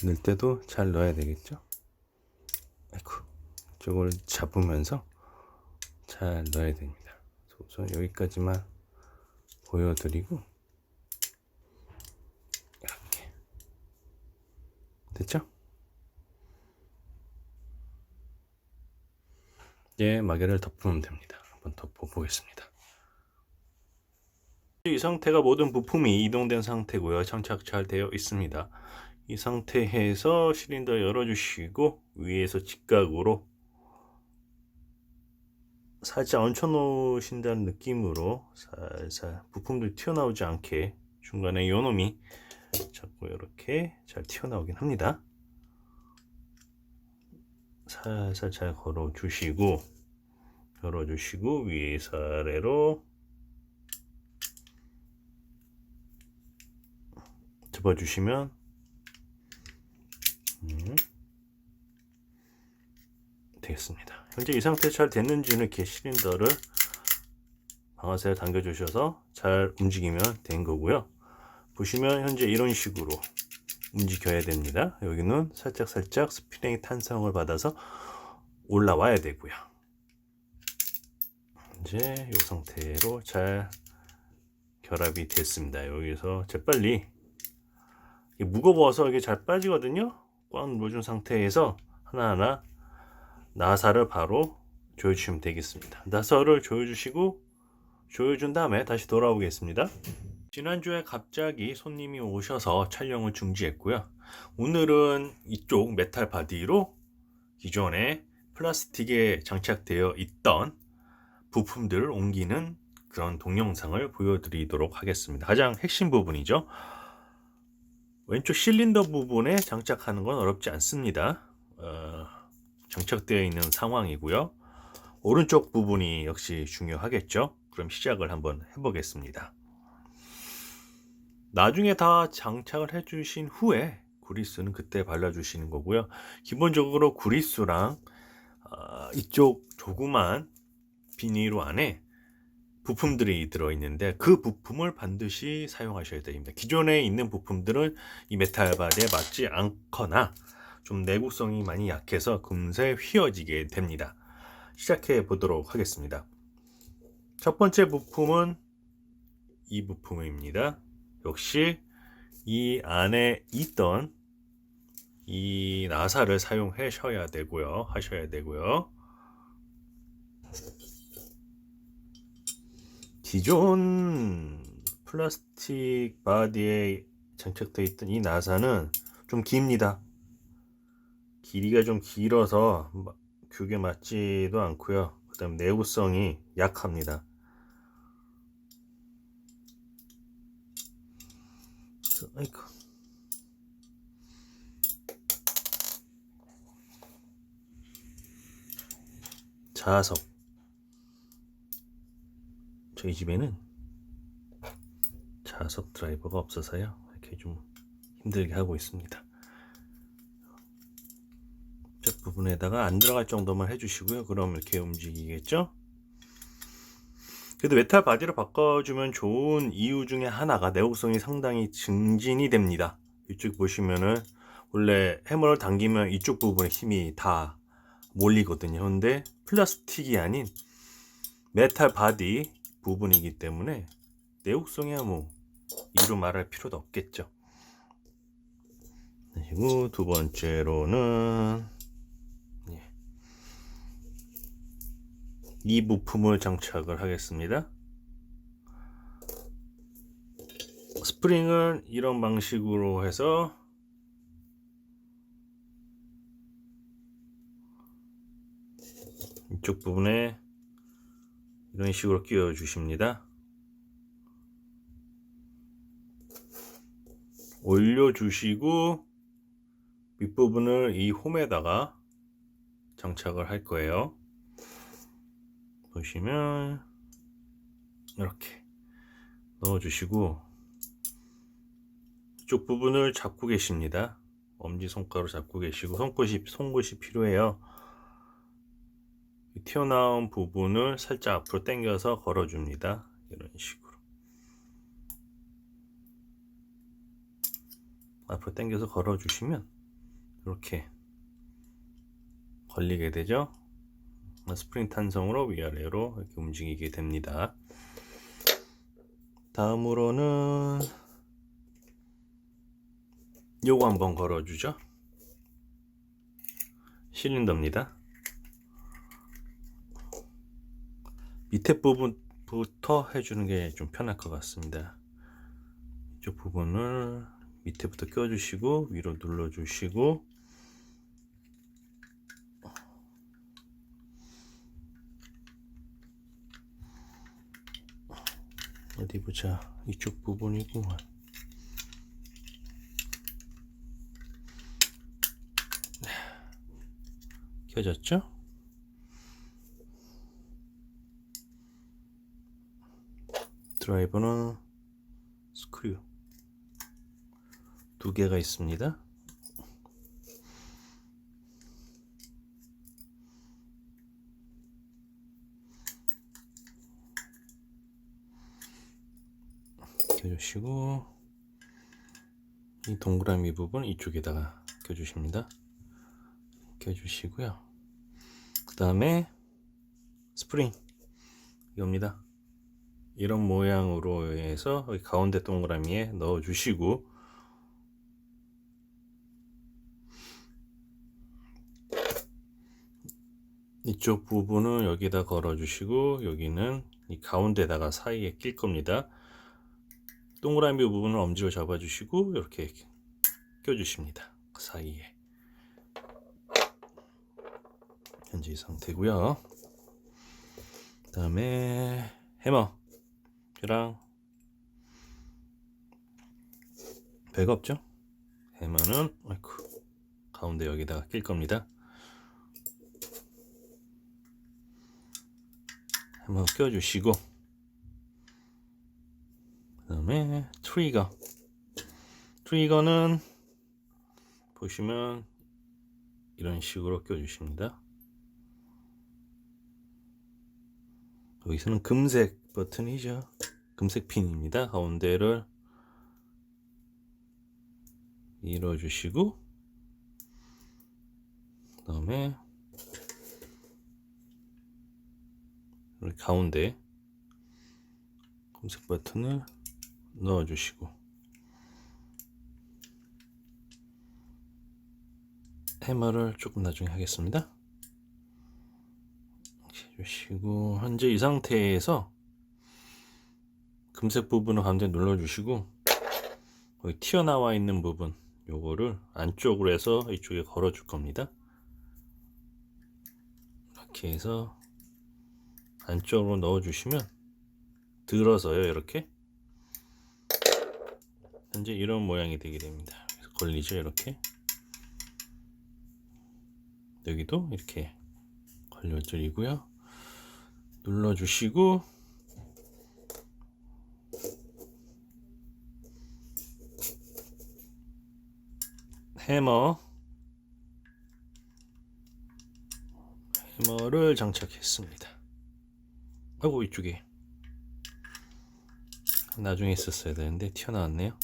넣을 때도 잘 넣어야 되겠죠. 아이고, 저걸 잡으면서 잘 넣어야 됩니다. 우선 여기까지만 보여드리고 이렇게 됐죠? 이제 마개를 덮으면 됩니다. 한번 덮어보겠습니다. 이 상태가 모든 부품이 이동된 상태고요. 장착 잘 되어 있습니다. 이 상태에서 실린더 열어주시고 위에서 직각으로 살짝 얹혀 놓으신다는 느낌으로 살살 부품들 튀어나오지 않게 중간에 요놈이 자꾸 이렇게 잘 튀어나오긴 합니다. 살살 잘 걸어주시고 열어주시고 위에서 아래로 접어주시면 되겠습니다. 현재 이 상태 잘 됐는지는 이렇게 실린더를 방아쇠를 당겨 주셔서 잘 움직이면 된 거고요. 보시면 현재 이런 식으로 움직여야 됩니다. 여기는 살짝 스프링의 탄성을 받아서 올라와야 되고요. 이제 이 상태로 잘 결합이 됐습니다. 여기서 재빨리 무거워서 이게 잘 빠지거든요. 꽉 눌러준 상태에서 하나하나 나사를 바로 조여주시면 되겠습니다. 나사를 조여주시고 조여준 다음에 다시 돌아오겠습니다. 지난주에 갑자기 손님이 오셔서 촬영을 중지했고요. 오늘은 이쪽 메탈 바디로 기존에 플라스틱에 장착되어 있던 부품들을 옮기는 그런 동영상을 보여드리도록 하겠습니다. 가장 핵심 부분이죠. 왼쪽 실린더 부분에 장착하는 건 어렵지 않습니다. 장착되어 있는 상황이고요. 오른쪽 부분이 역시 중요하겠죠. 그럼 시작을 한번 해보겠습니다. 나중에 다 장착을 해주신 후에 구리스는 그때 발라주시는 거고요. 기본적으로 구리스랑 이쪽 조그만 비닐로 안에 부품들이 들어있는데 그 부품을 반드시 사용하셔야 됩니다. 기존에 있는 부품들은 이 메탈 바디에 맞지 않거나 좀 내구성이 많이 약해서 금세 휘어지게 됩니다. 시작해 보도록 하겠습니다. 첫 번째 부품은 이 부품입니다. 역시 이 안에 있던 이 나사를 사용하셔야 되고요. 기존 플라스틱 바디에 장착되어 있던 이 나사는 좀 깁니다. 길이가 좀 길어서 규격에 맞지도 않고요. 그 다음 내구성이 약합니다. 아이고. 자석. 저희 집에는 자석 드라이버가 없어서요. 이렇게 좀 힘들게 하고 있습니다. 쪽 부분에다가 안 들어갈 정도만 해주시고요. 그럼 이렇게 움직이겠죠? 그래도 메탈 바디로 바꿔주면 좋은 이유 중에 하나가 내구성이 상당히 증진이 됩니다. 이쪽 보시면은 원래 해머를 당기면 이쪽 부분에 힘이 다 몰리거든요. 근데 플라스틱이 아닌 메탈 바디 부분이기 때문에 내구성이야 뭐 이루 말할 필요도 없겠죠. 그리고 두 번째로는 이 부품을 장착을 하겠습니다. 스프링은 이런 방식으로 해서 이쪽 부분에 이런 식으로 끼워 주십니다. 올려 주시고 윗부분을 이 홈에다가 장착을 할 거예요. 보시면 이렇게 넣어 주시고 이쪽 부분을 잡고 계십니다. 엄지손가락으로 잡고 계시고 송곳이 필요해요. 튀어나온 부분을 살짝 앞으로 당겨서 걸어줍니다. 이런 식으로 앞으로 당겨서 걸어주시면 이렇게 걸리게 되죠. 스프링 탄성으로 위아래로 이렇게 움직이게 됩니다. 다음으로는 요거 한번 걸어주죠. 실린더입니다. 밑에 부분부터 해주는 게 좀 편할 것 같습니다. 이쪽 부분을 밑에부터 껴주시고 위로 눌러주시고 어디 보자. 이쪽 부분이구만. 켜졌죠? 드라이버는 스크류 두 개가 있습니다. 껴주시고 이 동그라미 부분 이쪽에다가 껴주십니다. 껴주시고요. 그 다음에 스프링 이겁니다. 이런 모양으로 해서 여기 가운데 동그라미에 넣어 주시고 이쪽 부분은 여기다 걸어 주시고 여기는 이 가운데다가 사이에 낄 겁니다. 동그라미 부분을 엄지로 잡아 주시고 이렇게 껴 주십니다. 그 사이에. 현재 이 상태고요. 그 다음에 해머랑 배가 없죠? 해머는 가운데 여기다가 낄 겁니다. 해머 껴주시고 그 다음에 트리거는 보시면 이런 식으로 껴주십니다. 여기서는 금색 버튼이죠. 금색 핀입니다. 가운데를 밀어주시고 그 다음에 가운데 금색 버튼을 넣어주시고 해머를 조금 나중에 하겠습니다. 이렇게 해주시고 현재 이 상태에서 금색 부분을 가운데 눌러주시고 여기 튀어나와 있는 부분 요거를 안쪽으로 해서 이쪽에 걸어 줄 겁니다. 이렇게 해서 안쪽으로 넣어 주시면 들어서요 이렇게 현재 이런 모양이 되게 됩니다. 그래서 걸리죠 이렇게. 여기도 이렇게 걸려드리고요. 눌러주시고 해머를 장착했습니다. 아이고 이쪽에 나중에 있었어야 되는데 튀어나왔네요.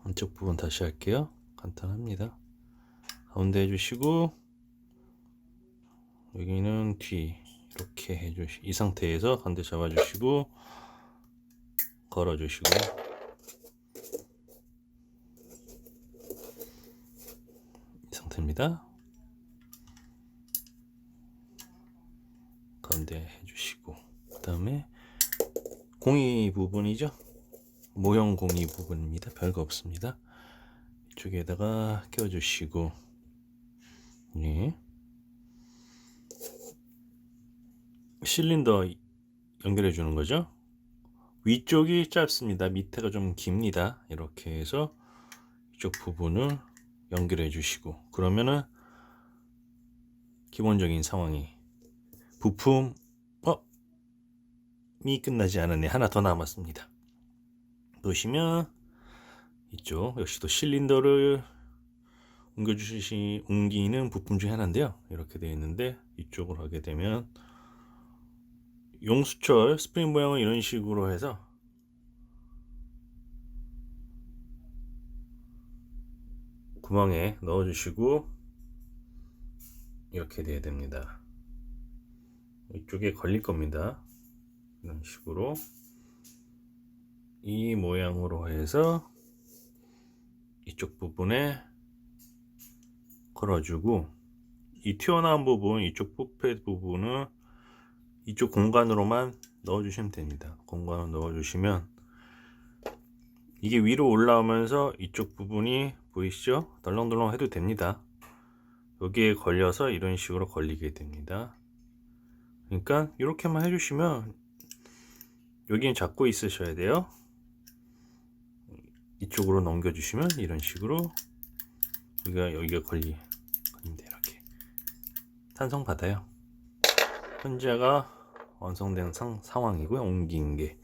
안쪽 부분 다시 할게요. 간단합니다. 가운데 해주시고 여기는 뒤 이렇게 해주시 이 상태에서 가운데 잡아주시고 걸어주시고 이 상태입니다. 가운데 해주시고 그 다음에 공이 부분이죠. 모형 공이 부분입니다. 별거 없습니다. 이쪽에다가 껴주시고 네. 실린더 연결해 주는 거죠. 위쪽이 짧습니다. 밑에가 좀 깁니다. 이렇게 해서 이쪽 부분을 연결해 주시고 그러면은 기본적인 상황이 부품이 끝나지 않았네. 하나 더 남았습니다. 보시면 이쪽 역시도 실린더를 옮기는 부품 중에 하나인데요. 이렇게 되어 있는데 이쪽으로 하게 되면 용수철 스프링 모양을 이런 식으로 해서 구멍에 넣어 주시고 이렇게 돼야 됩니다. 이쪽에 걸릴 겁니다. 이런 식으로 이 모양으로 해서 이쪽 부분에 걸어주고 이 튀어나온 부분 이쪽 부패 부분은 이쪽 공간으로만 넣어주시면 됩니다. 공간을 넣어주시면 이게 위로 올라오면서 이쪽 부분이 보이시죠? 덜렁덜렁 해도 됩니다. 여기에 걸려서 이런 식으로 걸리게 됩니다. 그러니까 이렇게만 해주시면 여기는 잡고 있으셔야 돼요. 이쪽으로 넘겨주시면 이런 식으로 여기가 걸립니다. 이렇게 탄성 받아요. 현재가 완성된 상황이고요. 옮긴 게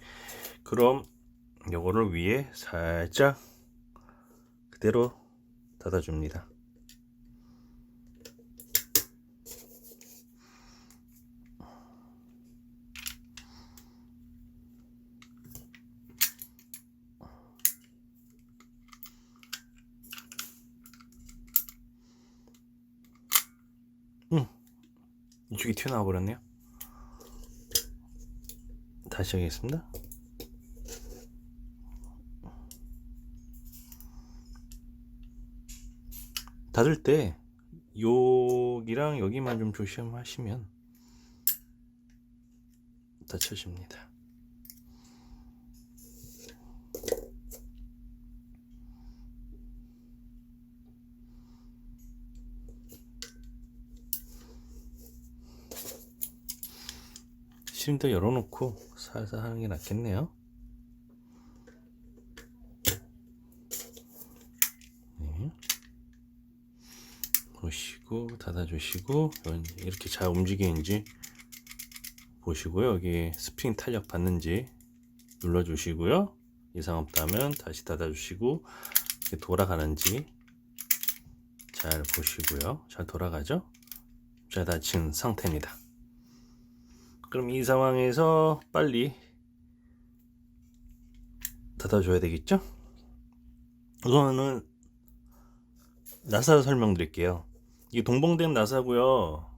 그럼 요거를 위에 살짝 그대로 닫아줍니다. 이쪽이 튀어나와 버렸네요. 다시 하겠습니다. 닫을 때 여기랑 여기만 좀 조심하시면 닫혀집니다. 실린더 열어놓고 살살 하는 게 낫겠네요. 네. 보시고 닫아주시고 이렇게 잘 움직이는지 보시고요. 여기 스프링 탄력 받는지 눌러주시고요. 이상 없다면 다시 닫아주시고 이렇게 돌아가는지 잘 보시고요. 잘 돌아가죠? 잘 닫힌 상태입니다. 그럼 이 상황에서 빨리 닫아줘야 되겠죠? 우선은 나사 설명드릴게요. 이게 동봉된 나사고요.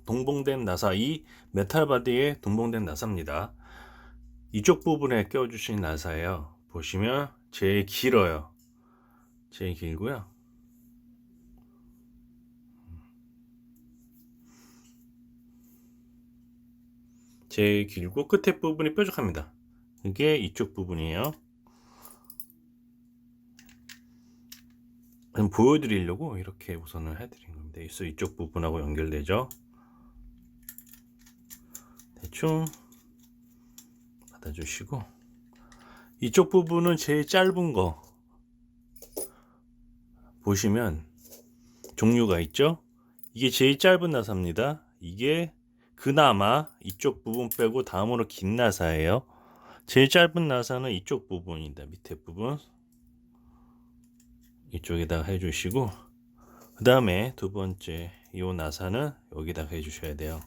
동봉된 나사, 이 메탈 바디에 동봉된 나사입니다. 이쪽 부분에 껴주신 나사예요. 보시면 제일 길어요. 제일 길고요. 제일 길고 끝에 부분이 뾰족합니다. 이게 이쪽 부분이에요. 그냥 보여드리려고 이렇게 우선을 해드린 겁니다. 이쪽 부분하고 연결되죠. 대충 받아주시고, 이쪽 부분은 제일 짧은 거 보시면 종류가 있죠. 이게 제일 짧은 나사입니다. 이게 그나마 이쪽 부분 빼고 다음으로 긴 나사예요. 제일 짧은 나사는 이쪽 부분입니다. 밑에 부분 이쪽에다가 해주시고, 그 다음에 두 번째 이 나사는 여기다가 해주셔야 돼요.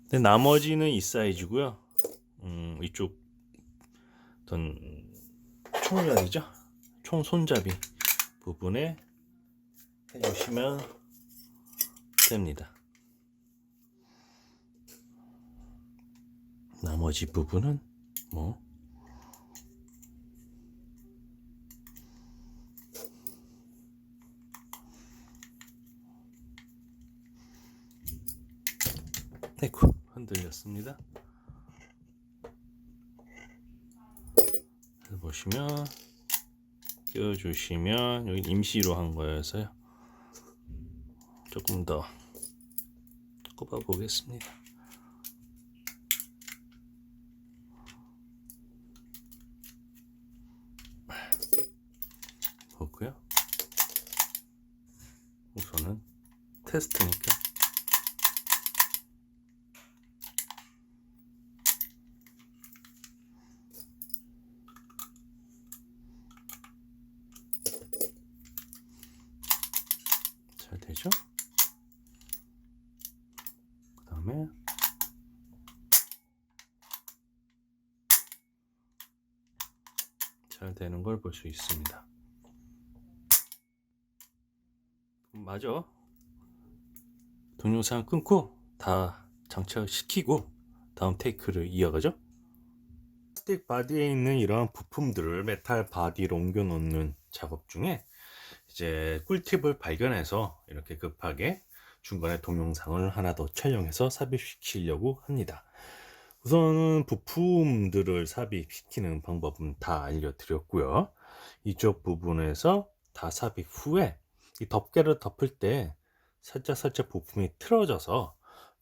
근데 나머지는 이 사이즈고요. 이쪽 어떤 총알이죠. 총 손잡이 부분에 해주시면 됩니다. 나머지 부분은 뭐 아이고 흔들렸습니다. 보시면 끼워주시면, 여기 임시로 한 거여서요. 조금 더 꼽아 보겠습니다. 보고요. 우선은 테스트니까 잘 되죠? 그 다음에 잘 되는 걸 볼 수 있습니다. 맞아. 동영상 끊고 다 장착시키고 다음 테이크를 이어가죠. 플라스틱 바디에 있는 이러한 부품들을 메탈 바디로 옮겨 놓는 작업 중에 이제 꿀팁을 발견해서 이렇게 급하게 중간에 동영상을 하나 더 촬영해서 삽입시키려고 합니다. 우선은 부품들을 삽입시키는 방법은 다 알려드렸고요. 이쪽 부분에서 다 삽입 후에 이 덮개를 덮을 때 살짝 부품이 틀어져서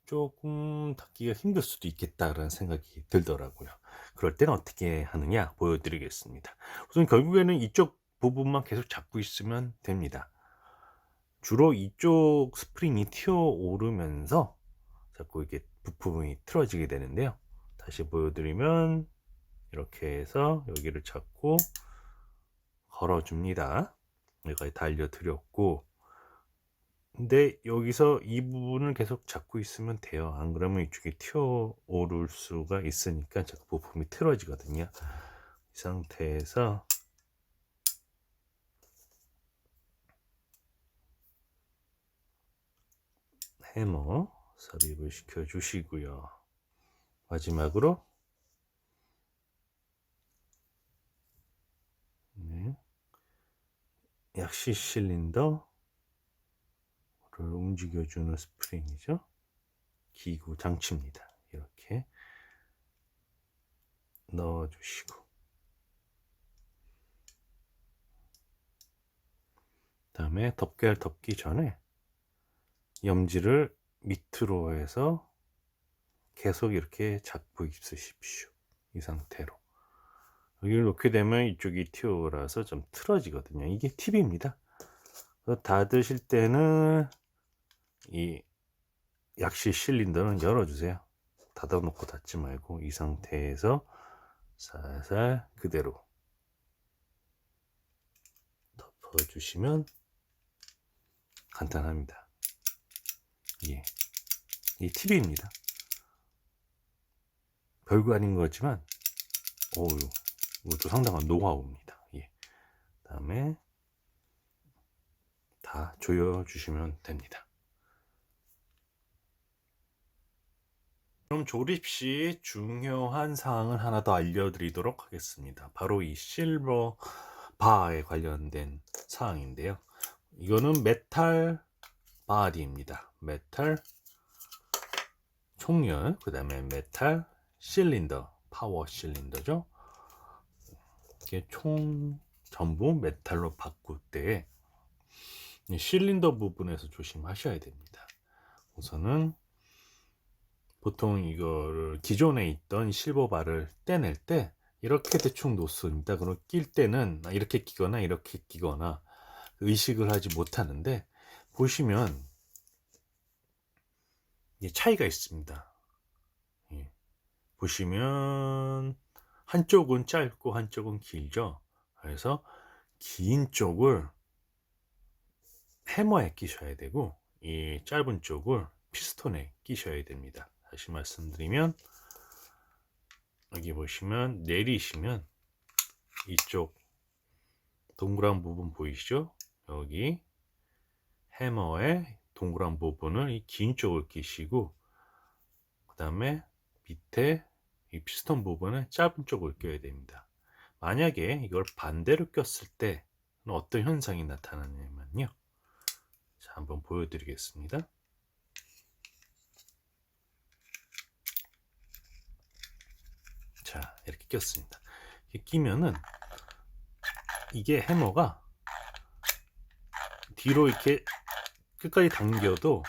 조금 닫기가 힘들 수도 있겠다라는 생각이 들더라고요. 그럴 때는 어떻게 하느냐 보여드리겠습니다. 우선 결국에는 이쪽 부분만 계속 잡고 있으면 됩니다. 주로 이쪽 스프링이 튀어 오르면서 자꾸 이게 부품이 틀어지게 되는데요. 다시 보여드리면 이렇게 해서 여기를 잡고 걸어줍니다. 여기까지 다 알려드렸고, 근데 여기서 이 부분을 계속 잡고 있으면 돼요. 안 그러면 이쪽에 튀어 오를 수가 있으니까 자꾸 부품이 틀어지거든요. 이 상태에서 해머 삽입을 시켜 주시고요. 마지막으로 약시 실린더를 움직여주는 스프링이죠. 기구 장치입니다. 이렇게 넣어주시고, 다음에 덮개를 덮기 전에 염지를 밑으로 해서 계속 이렇게 잡고 있으십시오. 이 상태로 여기를 놓게 되면 이쪽이 튀어올라서 좀 틀어지거든요. 이게 팁입니다. 닫으실 때는 이 약시 실린더는 열어주세요. 닫아놓고 닫지 말고 이 상태에서 살살 그대로 덮어주시면 간단합니다. 예, 이 팁입니다. 별거 아닌 거지만 이것도 상당한 노하우입니다. 예. 다음에 다 조여주시면 됩니다. 그럼 조립 시 중요한 사항을 하나 더 알려드리도록 하겠습니다. 바로 이 실버 바에 관련된 사항인데요. 이거는 메탈 바디입니다. 메탈 총열, 그 다음에 메탈 실린더, 파워 실린더죠. 이게 총 전부 메탈로 바꿀 때 실린더 부분에서 조심하셔야 됩니다. 우선은 보통 이거를 기존에 있던 실버바를 떼낼 때 이렇게 대충 놓습니다. 그럼 낄 때는 이렇게 끼거나 이렇게 끼거나 의식을 하지 못하는데, 보시면 차이가 있습니다. 예. 보시면 한쪽은 짧고 한쪽은 길죠. 그래서 긴 쪽을 해머에 끼셔야 되고 이 짧은 쪽을 피스톤에 끼셔야 됩니다. 다시 말씀드리면, 여기 보시면 내리시면 이쪽 동그란 부분 보이시죠? 여기 해머에 동그란 부분을 이 긴 쪽을 끼시고, 그 다음에 밑에 이 피스톤 부분에 짧은 쪽을 껴야 됩니다. 만약에 이걸 반대로 꼈을 때 어떤 현상이 나타나냐면요, 자, 한번 보여드리겠습니다. 자, 이렇게 꼈습니다. 이렇게 끼면은 이게 해머가 뒤로 이렇게 끝까지 당겨도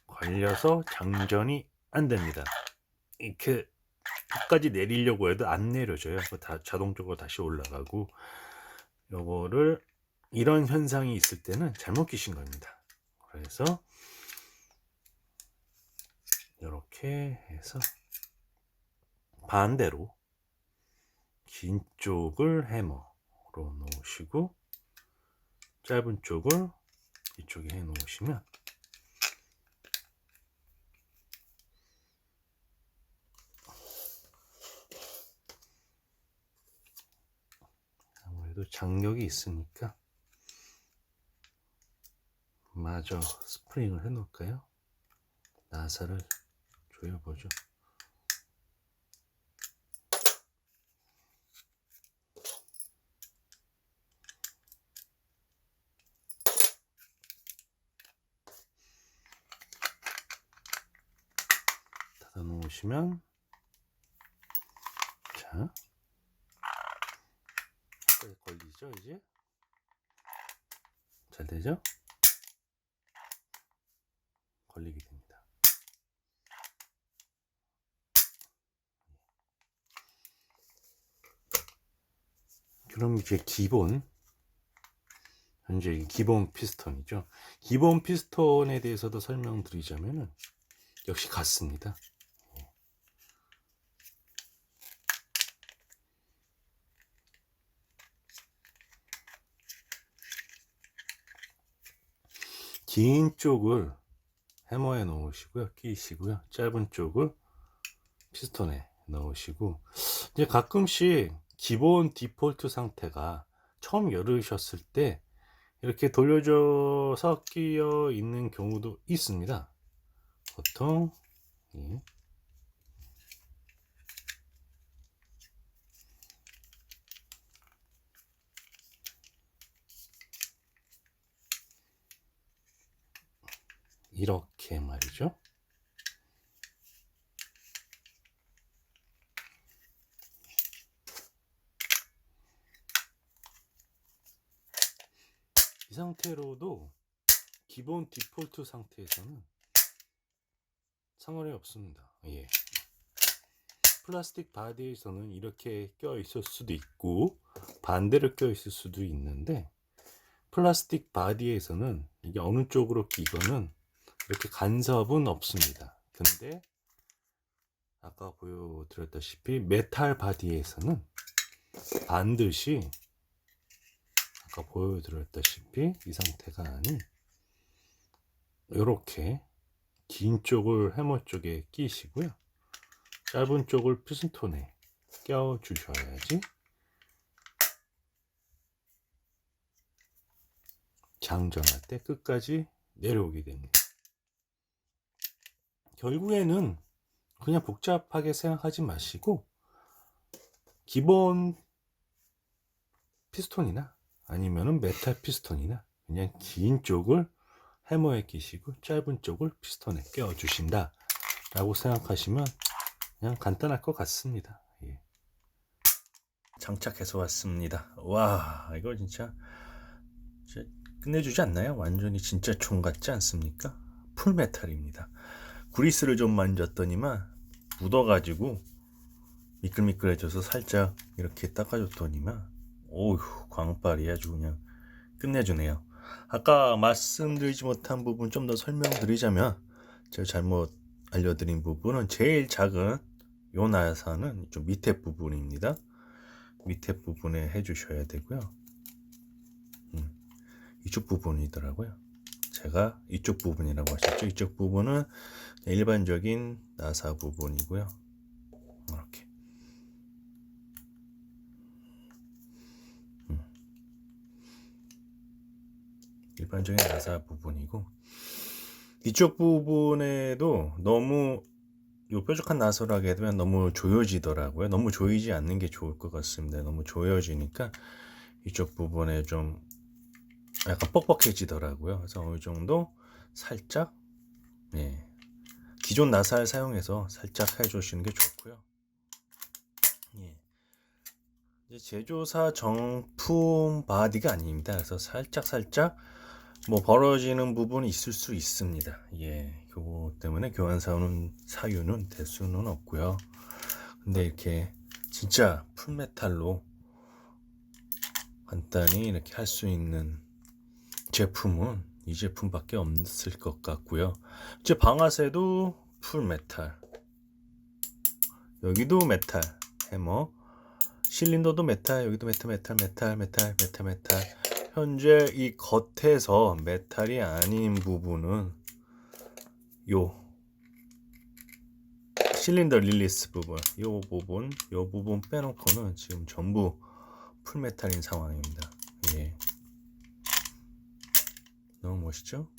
걸려서 장전이 안 됩니다. 이렇게 끝까지 내리려고 해도 안 내려져요. 다 자동적으로 다시 올라가고, 요거를 이런 현상이 있을 때는 잘못 끼신 겁니다. 그래서 이렇게 해서 반대로 긴 쪽을 해머로 놓으시고 짧은 쪽을 이쪽에 해 놓으시면 아무래도 장력이 있으니까 마저 스프링을 해 놓을까요? 나사를 조여보죠. 닫아 놓으시면, 자, 걸리죠. 이제 잘 되죠? 걸리게 됩니다. 그럼 이제 현재 기본 피스톤이죠. 기본 피스톤에 대해서도 설명드리자면은 역시 같습니다. 긴 쪽을 해머에 넣으시고요, 끼시고요. 짧은 쪽을 피스톤에 넣으시고, 이제 가끔씩 기본 디폴트 상태가 처음 열으셨을 때 이렇게 돌려줘서 끼어 있는 경우도 있습니다. 보통 이렇게 말이죠. 이 상태로도 기본 디폴트 상태에서는 상관이 없습니다. 예. 플라스틱 바디에서는 이렇게 껴 있을 수도 있고 반대로 껴 있을 수도 있는데, 플라스틱 바디에서는 이게 어느 쪽으로 끼거는 이렇게 간섭은 없습니다. 근데 아까 보여드렸다시피 메탈 바디에서는 반드시 아까 보여드렸다시피 이 상태가 아닌 이렇게 긴 쪽을 해머 쪽에 끼시고요, 짧은 쪽을 피스톤에 껴 주셔야지 장전할 때 끝까지 내려오게 됩니다. 결국에는 그냥 복잡하게 생각하지 마시고 기본 피스톤이나 아니면은 메탈 피스톤이나 그냥 긴 쪽을 해머에 끼시고 짧은 쪽을 피스톤에 껴 주신다. 라고 생각하시면 그냥 간단할 것 같습니다. 예. 장착해서 왔습니다. 와, 이거 진짜 끝내주지 않나요? 완전히 진짜 총 같지 않습니까? 풀메탈입니다. 구리스를 좀 만졌더니만 묻어가지고 미끌미끌해져서 살짝 이렇게 닦아줬더니만 오휴, 광빨이 아주 그냥 끝내주네요. 아까 말씀드리지 못한 부분 좀 더 설명드리자면, 제가 잘못 알려드린 부분은 제일 작은 요 나사는 좀 밑에 부분입니다. 밑에 부분에 해주셔야 되고요. 이쪽 부분이더라고요. 제가 이쪽 부분이라고 하셨죠. 이쪽 부분은 일반적인 나사 부분이고요. 이렇게 일반적인 나사 부분이고, 이쪽 부분에도 너무 요 뾰족한 나사로 하게 되면 너무 조여지더라고요. 너무 조이지 않는 게 좋을 것 같습니다. 너무 조여지니까 이쪽 부분에 좀 약간 뻑뻑해지더라고요. 그래서 어느 정도 살짝, 예, 기존 나사를 사용해서 살짝 해주시는 게 좋고요. 예. 이제 제조사 정품 바디가 아닙니다. 그래서 살짝 뭐 벌어지는 부분이 있을 수 있습니다. 예, 그거 때문에 교환 사유는 될 수는 없고요. 근데 이렇게 진짜 풀메탈로 간단히 이렇게 할 수 있는 제품은 이 제품밖에 없을 것 같고요. 이제 방아쇠도 풀메탈, 여기도 메탈 해머, 실린더도 메탈, 여기도 메탈. 현재 이 겉에서 메탈이 아닌 부분은 요 실린더 릴리스 부분, 요 부분 빼놓고는 지금 전부 풀메탈인 상황입니다. 예. 너무 멋있죠?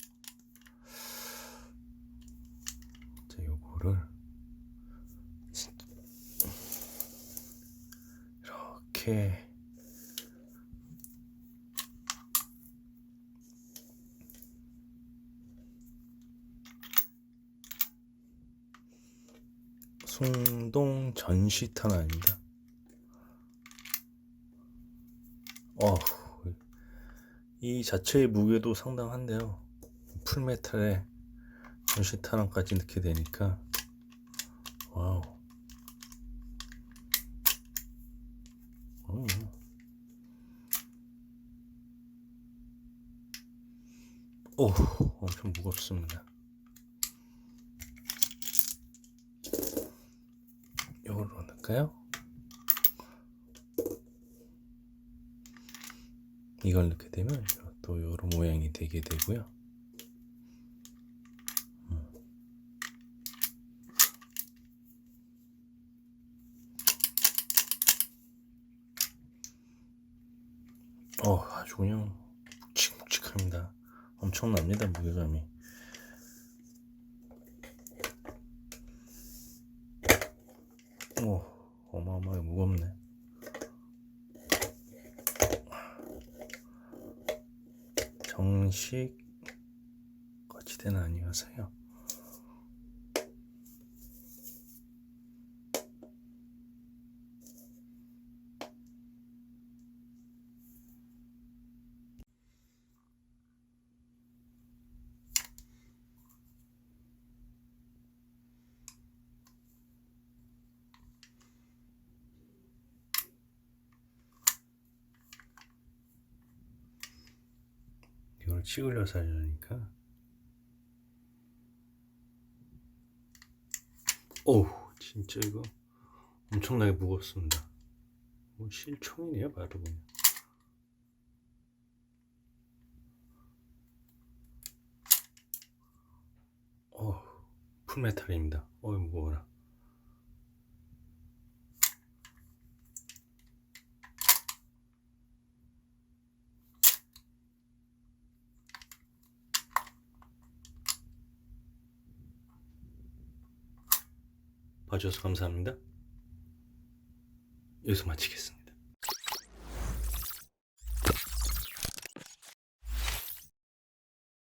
자, 요거를 이렇게 숭동 전시 탄환입니다. 이 자체의 무게도 상당한데요. 풀메탈에 전시 탄환까지 넣게 되니까 와우. 오, 엄청 무겁습니다. 요걸로 넣을까요? 이걸 넣게 되면 또 이런 모양이 되게 되고요. 아주 그냥 묵직묵직합니다. 엄청납니다, 무게감이. 어마어마하게 무겁네. 정식 거치대는 아니어서요. 이걸 찍으려서 하려니까 진짜 이거 엄청나게 무겁습니다. 실총이네요, 바로 그냥. 풀메탈입니다. 무거워라. 봐주셔서 감사합니다. 여기서 마치겠습니다.